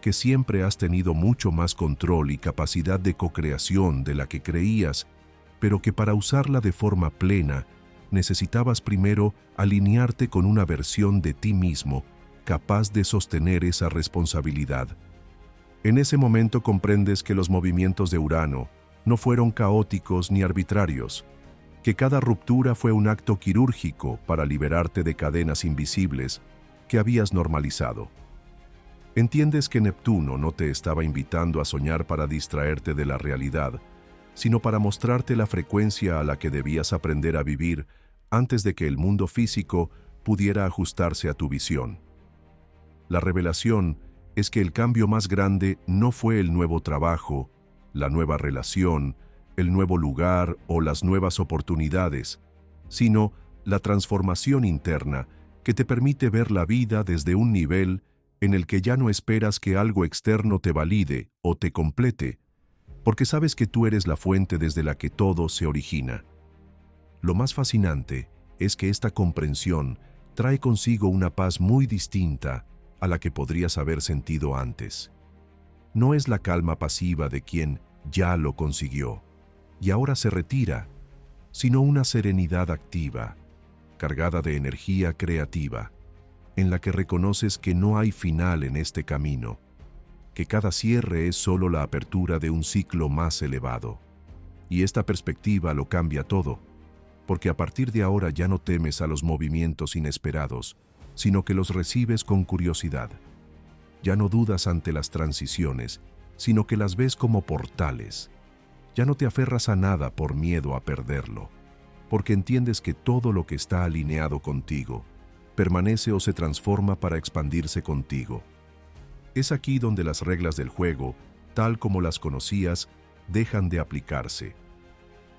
que siempre has tenido mucho más control y capacidad de co-creación de la que creías, pero que para usarla de forma plena, necesitabas primero alinearte con una versión de ti mismo capaz de sostener esa responsabilidad. En ese momento comprendes que los movimientos de Urano no fueron caóticos ni arbitrarios, que cada ruptura fue un acto quirúrgico para liberarte de cadenas invisibles que habías normalizado. Entiendes que Neptuno no te estaba invitando a soñar para distraerte de la realidad, sino para mostrarte la frecuencia a la que debías aprender a vivir antes de que el mundo físico pudiera ajustarse a tu visión. La revelación es que el cambio más grande no fue el nuevo trabajo, la nueva relación, el nuevo lugar o las nuevas oportunidades, sino la transformación interna que te permite ver la vida desde un nivel en el que ya no esperas que algo externo te valide o te complete, porque sabes que tú eres la fuente desde la que todo se origina. Lo más fascinante es que esta comprensión trae consigo una paz muy distinta a la que podrías haber sentido antes. No es la calma pasiva de quien ya lo consiguió y ahora se retira, sino una serenidad activa, cargada de energía creativa, en la que reconoces que no hay final en este camino, que cada cierre es solo la apertura de un ciclo más elevado. Y esta perspectiva lo cambia todo, porque a partir de ahora ya no temes a los movimientos inesperados, sino que los recibes con curiosidad. Ya no dudas ante las transiciones, sino que las ves como portales. Ya no te aferras a nada por miedo a perderlo, porque entiendes que todo lo que está alineado contigo permanece o se transforma para expandirse contigo. Es aquí donde las reglas del juego, tal como las conocías, dejan de aplicarse.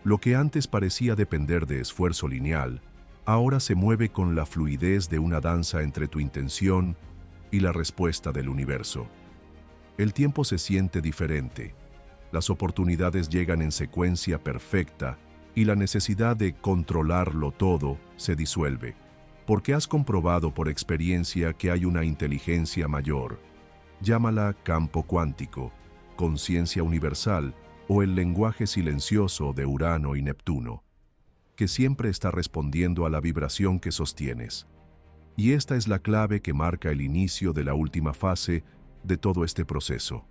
Lo que antes parecía depender de esfuerzo lineal, ahora se mueve con la fluidez de una danza entre tu intención, y la respuesta del universo. El tiempo se siente diferente. Las oportunidades llegan en secuencia perfecta y la necesidad de controlarlo todo se disuelve, porque has comprobado por experiencia que hay una inteligencia mayor. Llámala campo cuántico, conciencia universal o el lenguaje silencioso de Urano y Neptuno, que siempre está respondiendo a la vibración que sostienes. Y esta es la clave que marca el inicio de la última fase de todo este proceso,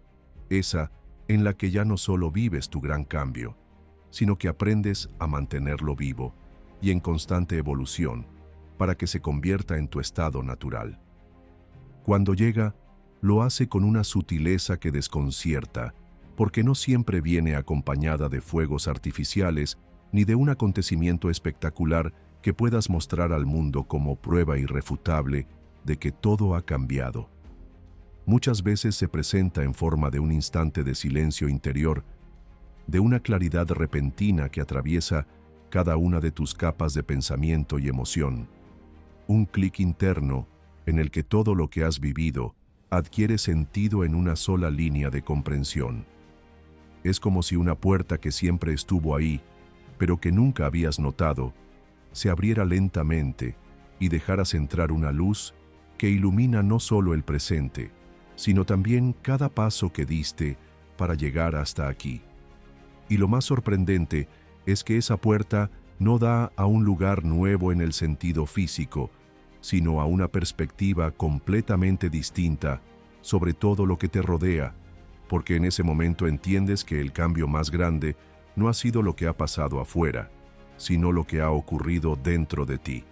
esa en la que ya no solo vives tu gran cambio, sino que aprendes a mantenerlo vivo y en constante evolución para que se convierta en tu estado natural. Cuando llega, lo hace con una sutileza que desconcierta, porque no siempre viene acompañada de fuegos artificiales ni de un acontecimiento espectacular que puedas mostrar al mundo como prueba irrefutable de que todo ha cambiado. Muchas veces se presenta en forma de un instante de silencio interior, de una claridad repentina que atraviesa cada una de tus capas de pensamiento y emoción. Un clic interno en el que todo lo que has vivido adquiere sentido en una sola línea de comprensión. Es como si una puerta que siempre estuvo ahí, pero que nunca habías notado, se abriera lentamente y dejaras entrar una luz que ilumina no solo el presente, sino también cada paso que diste para llegar hasta aquí. Y lo más sorprendente es que esa puerta no da a un lugar nuevo en el sentido físico, sino a una perspectiva completamente distinta sobre todo lo que te rodea, porque en ese momento entiendes que el cambio más grande no ha sido lo que ha pasado afuera, sino lo que ha ocurrido dentro de ti.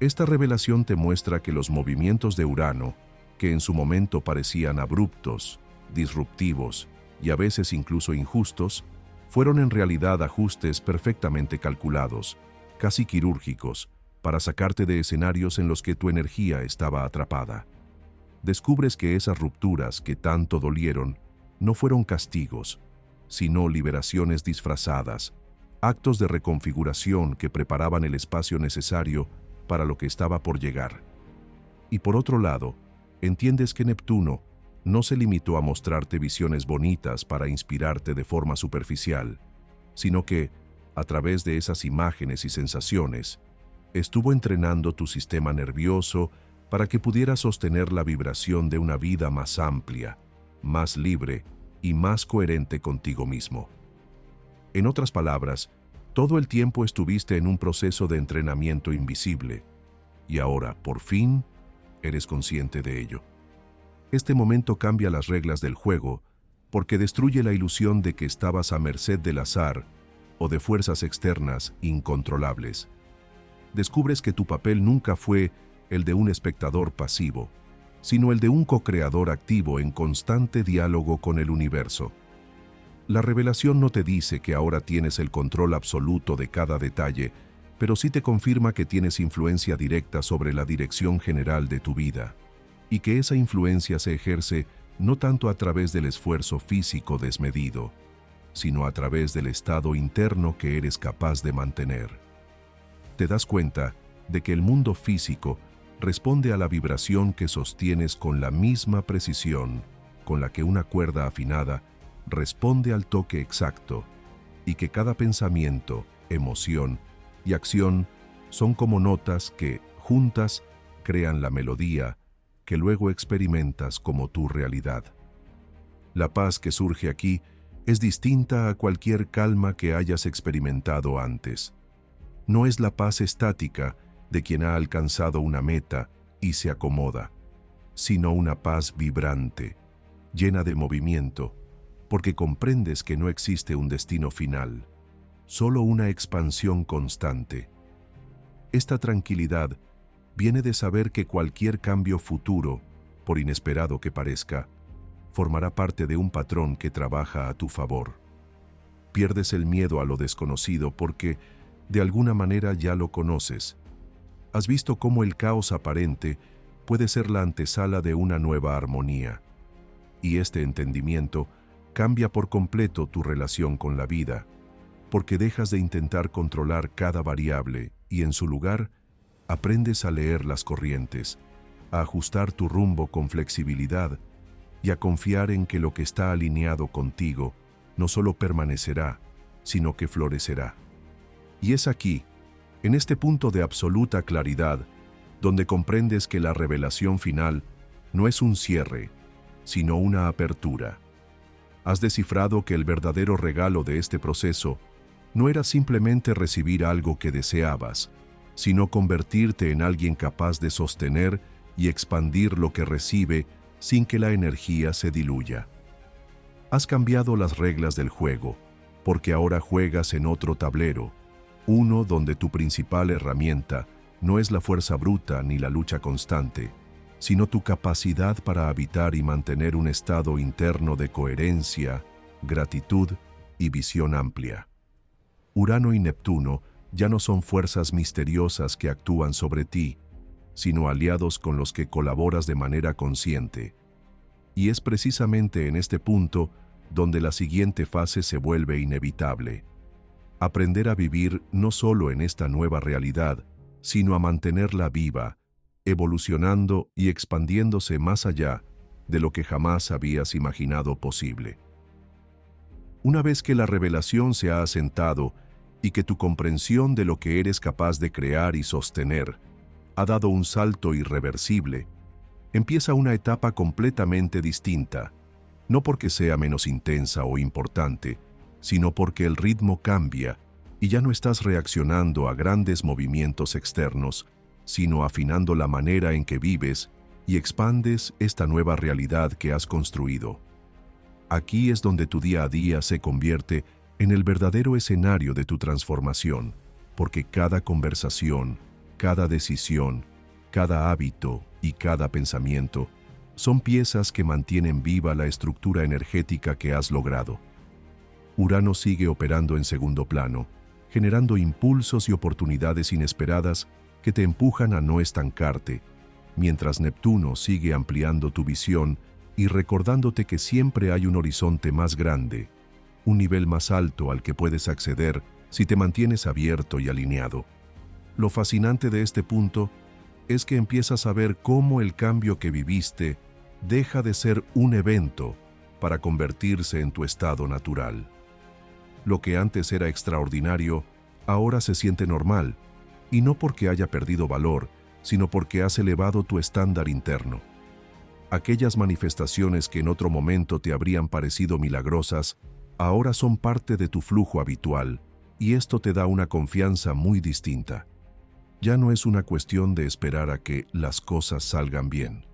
Esta revelación te muestra que los movimientos de Urano, que en su momento parecían abruptos, disruptivos y a veces incluso injustos, fueron en realidad ajustes perfectamente calculados, casi quirúrgicos, para sacarte de escenarios en los que tu energía estaba atrapada. Descubres que esas rupturas que tanto dolieron no fueron castigos, sino liberaciones disfrazadas, actos de reconfiguración que preparaban el espacio necesario para lo que estaba por llegar. Y por otro lado, entiendes que Neptuno no se limitó a mostrarte visiones bonitas para inspirarte de forma superficial, sino que, a través de esas imágenes y sensaciones, estuvo entrenando tu sistema nervioso para que pudiera sostener la vibración de una vida más amplia, más libre y más coherente contigo mismo. En otras palabras, todo el tiempo estuviste en un proceso de entrenamiento invisible, y ahora, por fin, eres consciente de ello. Este momento cambia las reglas del juego porque destruye la ilusión de que estabas a merced del azar o de fuerzas externas incontrolables. Descubres que tu papel nunca fue el de un espectador pasivo, sino el de un co-creador activo en constante diálogo con el universo. La revelación no te dice que ahora tienes el control absoluto de cada detalle, pero sí te confirma que tienes influencia directa sobre la dirección general de tu vida, y que esa influencia se ejerce no tanto a través del esfuerzo físico desmedido, sino a través del estado interno que eres capaz de mantener. Te das cuenta de que el mundo físico responde a la vibración que sostienes con la misma precisión con la que una cuerda afinada responde al toque exacto, y que cada pensamiento, emoción y acción son como notas que, juntas, crean la melodía que luego experimentas como tu realidad. La paz que surge aquí es distinta a cualquier calma que hayas experimentado antes. No es la paz estática de quien ha alcanzado una meta y se acomoda, sino una paz vibrante, llena de movimiento, porque comprendes que no existe un destino final, solo una expansión constante. Esta tranquilidad viene de saber que cualquier cambio futuro, por inesperado que parezca, formará parte de un patrón que trabaja a tu favor. Pierdes el miedo a lo desconocido porque, de alguna manera, ya lo conoces. Has visto cómo el caos aparente puede ser la antesala de una nueva armonía. Y este entendimiento cambia por completo tu relación con la vida, porque dejas de intentar controlar cada variable y en su lugar aprendes a leer las corrientes, a ajustar tu rumbo con flexibilidad y a confiar en que lo que está alineado contigo no solo permanecerá, sino que florecerá. Y es aquí, en este punto de absoluta claridad, donde comprendes que la revelación final no es un cierre, sino una apertura. Has descifrado que el verdadero regalo de este proceso no era simplemente recibir algo que deseabas, sino convertirte en alguien capaz de sostener y expandir lo que recibe sin que la energía se diluya. Has cambiado las reglas del juego, porque ahora juegas en otro tablero, uno donde tu principal herramienta no es la fuerza bruta ni la lucha constante, sino tu capacidad para habitar y mantener un estado interno de coherencia, gratitud y visión amplia. Urano y Neptuno ya no son fuerzas misteriosas que actúan sobre ti, sino aliados con los que colaboras de manera consciente. Y es precisamente en este punto donde la siguiente fase se vuelve inevitable. Aprender a vivir no solo en esta nueva realidad, sino a mantenerla viva, evolucionando y expandiéndose más allá de lo que jamás habías imaginado posible. Una vez que la revelación se ha asentado y que tu comprensión de lo que eres capaz de crear y sostener ha dado un salto irreversible, empieza una etapa completamente distinta, no porque sea menos intensa o importante, sino porque el ritmo cambia y ya no estás reaccionando a grandes movimientos externos, sino afinando la manera en que vives y expandes esta nueva realidad que has construido. Aquí es donde tu día a día se convierte en el verdadero escenario de tu transformación, porque cada conversación, cada decisión, cada hábito y cada pensamiento son piezas que mantienen viva la estructura energética que has logrado. Urano sigue operando en segundo plano, generando impulsos y oportunidades inesperadas que te empujan a no estancarte, mientras Neptuno sigue ampliando tu visión y recordándote que siempre hay un horizonte más grande, un nivel más alto al que puedes acceder si te mantienes abierto y alineado. Lo fascinante de este punto es que empiezas a ver cómo el cambio que viviste deja de ser un evento para convertirse en tu estado natural. Lo que antes era extraordinario, ahora se siente normal, y no porque haya perdido valor, sino porque has elevado tu estándar interno. Aquellas manifestaciones que en otro momento te habrían parecido milagrosas, ahora son parte de tu flujo habitual, y esto te da una confianza muy distinta. Ya no es una cuestión de esperar a que las cosas salgan bien,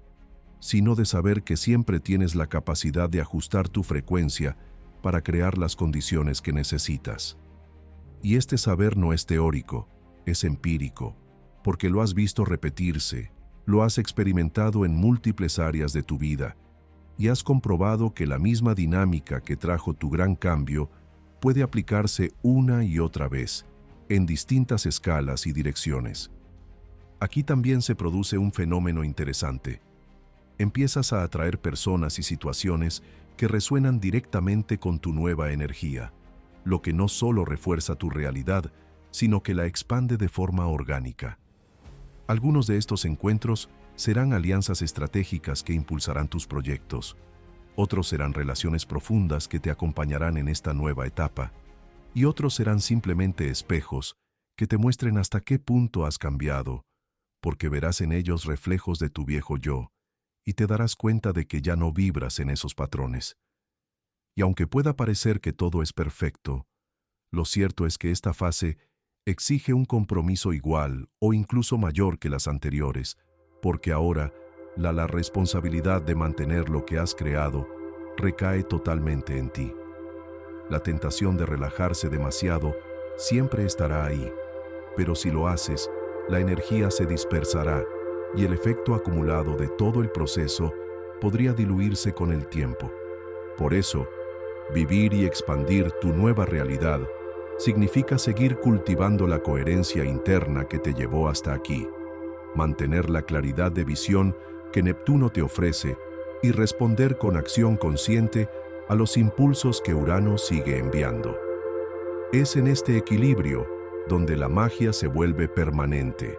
sino de saber que siempre tienes la capacidad de ajustar tu frecuencia para crear las condiciones que necesitas. Y este saber no es teórico, es empírico, porque lo has visto repetirse, lo has experimentado en múltiples áreas de tu vida, y has comprobado que la misma dinámica que trajo tu gran cambio puede aplicarse una y otra vez, en distintas escalas y direcciones. Aquí también se produce un fenómeno interesante. Empiezas a atraer personas y situaciones que resuenan directamente con tu nueva energía, lo que no solo refuerza tu realidad, sino que la expande de forma orgánica. Algunos de estos encuentros serán alianzas estratégicas que impulsarán tus proyectos. Otros serán relaciones profundas que te acompañarán en esta nueva etapa. Y otros serán simplemente espejos que te muestren hasta qué punto has cambiado, porque verás en ellos reflejos de tu viejo yo, y te darás cuenta de que ya no vibras en esos patrones. Y aunque pueda parecer que todo es perfecto, lo cierto es que esta fase exige un compromiso igual o incluso mayor que las anteriores, porque ahora la responsabilidad de mantener lo que has creado recae totalmente en ti. La tentación de relajarse demasiado siempre estará ahí, pero si lo haces, la energía se dispersará y el efecto acumulado de todo el proceso podría diluirse con el tiempo. Por eso, vivir y expandir tu nueva realidad significa seguir cultivando la coherencia interna que te llevó hasta aquí, mantener la claridad de visión que Neptuno te ofrece y responder con acción consciente a los impulsos que Urano sigue enviando. Es en este equilibrio donde la magia se vuelve permanente,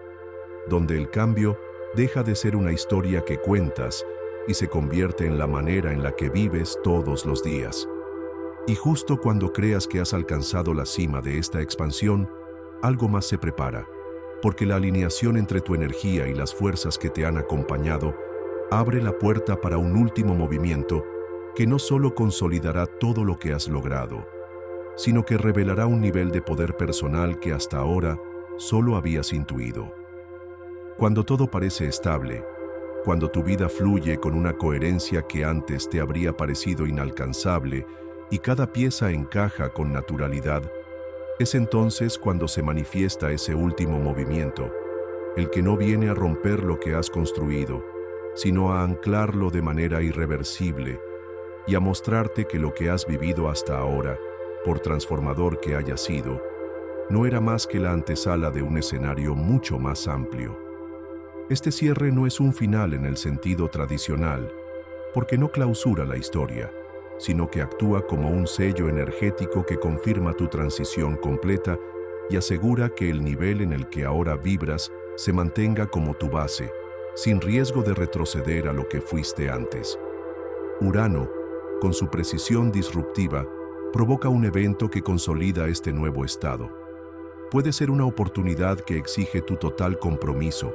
donde el cambio deja de ser una historia que cuentas y se convierte en la manera en la que vives todos los días. Y justo cuando creas que has alcanzado la cima de esta expansión, algo más se prepara, porque la alineación entre tu energía y las fuerzas que te han acompañado abre la puerta para un último movimiento que no solo consolidará todo lo que has logrado, sino que revelará un nivel de poder personal que hasta ahora solo habías intuido. Cuando todo parece estable, cuando tu vida fluye con una coherencia que antes te habría parecido inalcanzable y cada pieza encaja con naturalidad, es entonces cuando se manifiesta ese último movimiento, el que no viene a romper lo que has construido, sino a anclarlo de manera irreversible y a mostrarte que lo que has vivido hasta ahora, por transformador que haya sido, no era más que la antesala de un escenario mucho más amplio. Este cierre no es un final en el sentido tradicional, porque no clausura la historia, sino que actúa como un sello energético que confirma tu transición completa y asegura que el nivel en el que ahora vibras se mantenga como tu base, sin riesgo de retroceder a lo que fuiste antes. Urano, con su precisión disruptiva, provoca un evento que consolida este nuevo estado. Puede ser una oportunidad que exige tu total compromiso,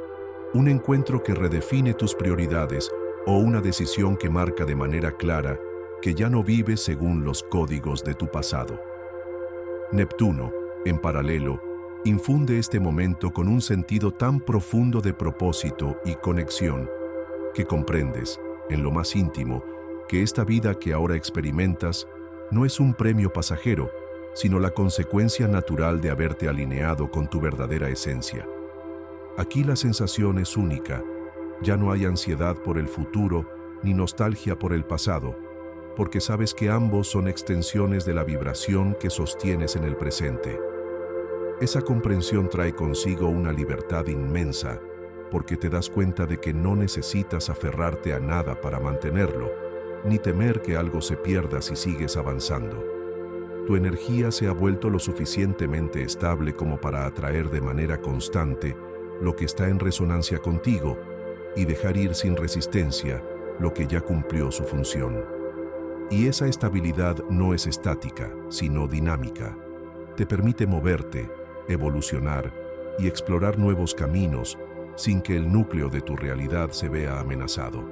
un encuentro que redefine tus prioridades o una decisión que marca de manera clara que ya no vives según los códigos de tu pasado. Neptuno, en paralelo, infunde este momento con un sentido tan profundo de propósito y conexión que comprendes, en lo más íntimo, que esta vida que ahora experimentas no es un premio pasajero, sino la consecuencia natural de haberte alineado con tu verdadera esencia. Aquí la sensación es única, ya no hay ansiedad por el futuro ni nostalgia por el pasado, porque sabes que ambos son extensiones de la vibración que sostienes en el presente. Esa comprensión trae consigo una libertad inmensa, porque te das cuenta de que no necesitas aferrarte a nada para mantenerlo, ni temer que algo se pierda si sigues avanzando. Tu energía se ha vuelto lo suficientemente estable como para atraer de manera constante lo que está en resonancia contigo y dejar ir sin resistencia lo que ya cumplió su función. Y esa estabilidad no es estática, sino dinámica. Te permite moverte, evolucionar y explorar nuevos caminos sin que el núcleo de tu realidad se vea amenazado.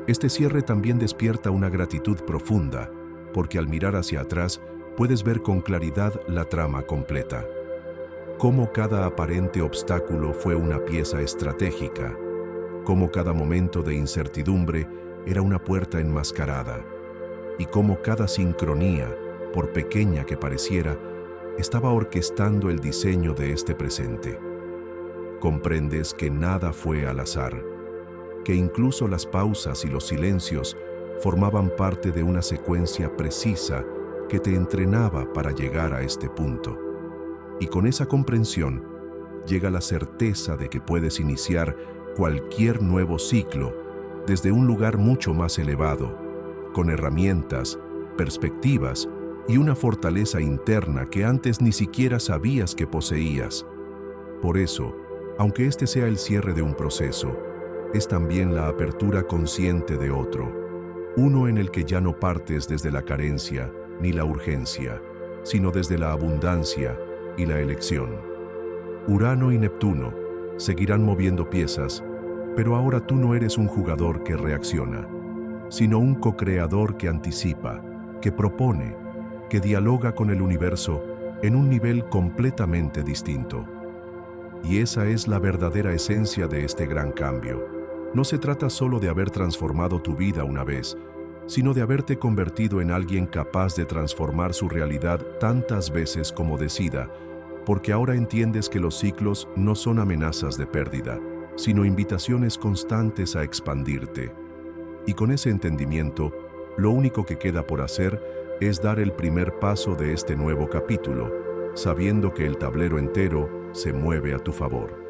Este cierre también despierta una gratitud profunda, porque al mirar hacia atrás puedes ver con claridad la trama completa. Cómo cada aparente obstáculo fue una pieza estratégica, cómo cada momento de incertidumbre era una puerta enmascarada, y cómo cada sincronía, por pequeña que pareciera, estaba orquestando el diseño de este presente. Comprendes que nada fue al azar, que incluso las pausas y los silencios formaban parte de una secuencia precisa que te entrenaba para llegar a este punto. Y con esa comprensión llega la certeza de que puedes iniciar cualquier nuevo ciclo desde un lugar mucho más elevado, con herramientas, perspectivas y una fortaleza interna que antes ni siquiera sabías que poseías. Por eso, aunque este sea el cierre de un proceso, es también la apertura consciente de otro, uno en el que ya no partes desde la carencia ni la urgencia, sino desde la abundancia y la elección. Urano y Neptuno seguirán moviendo piezas, pero ahora tú no eres un jugador que reacciona, sino un co-creador que anticipa, que propone, que dialoga con el universo en un nivel completamente distinto. Y esa es la verdadera esencia de este gran cambio. No se trata solo de haber transformado tu vida una vez, sino de haberte convertido en alguien capaz de transformar su realidad tantas veces como decida, porque ahora entiendes que los ciclos no son amenazas de pérdida, sino invitaciones constantes a expandirte. Y con ese entendimiento, lo único que queda por hacer es dar el primer paso de este nuevo capítulo, sabiendo que el tablero entero se mueve a tu favor.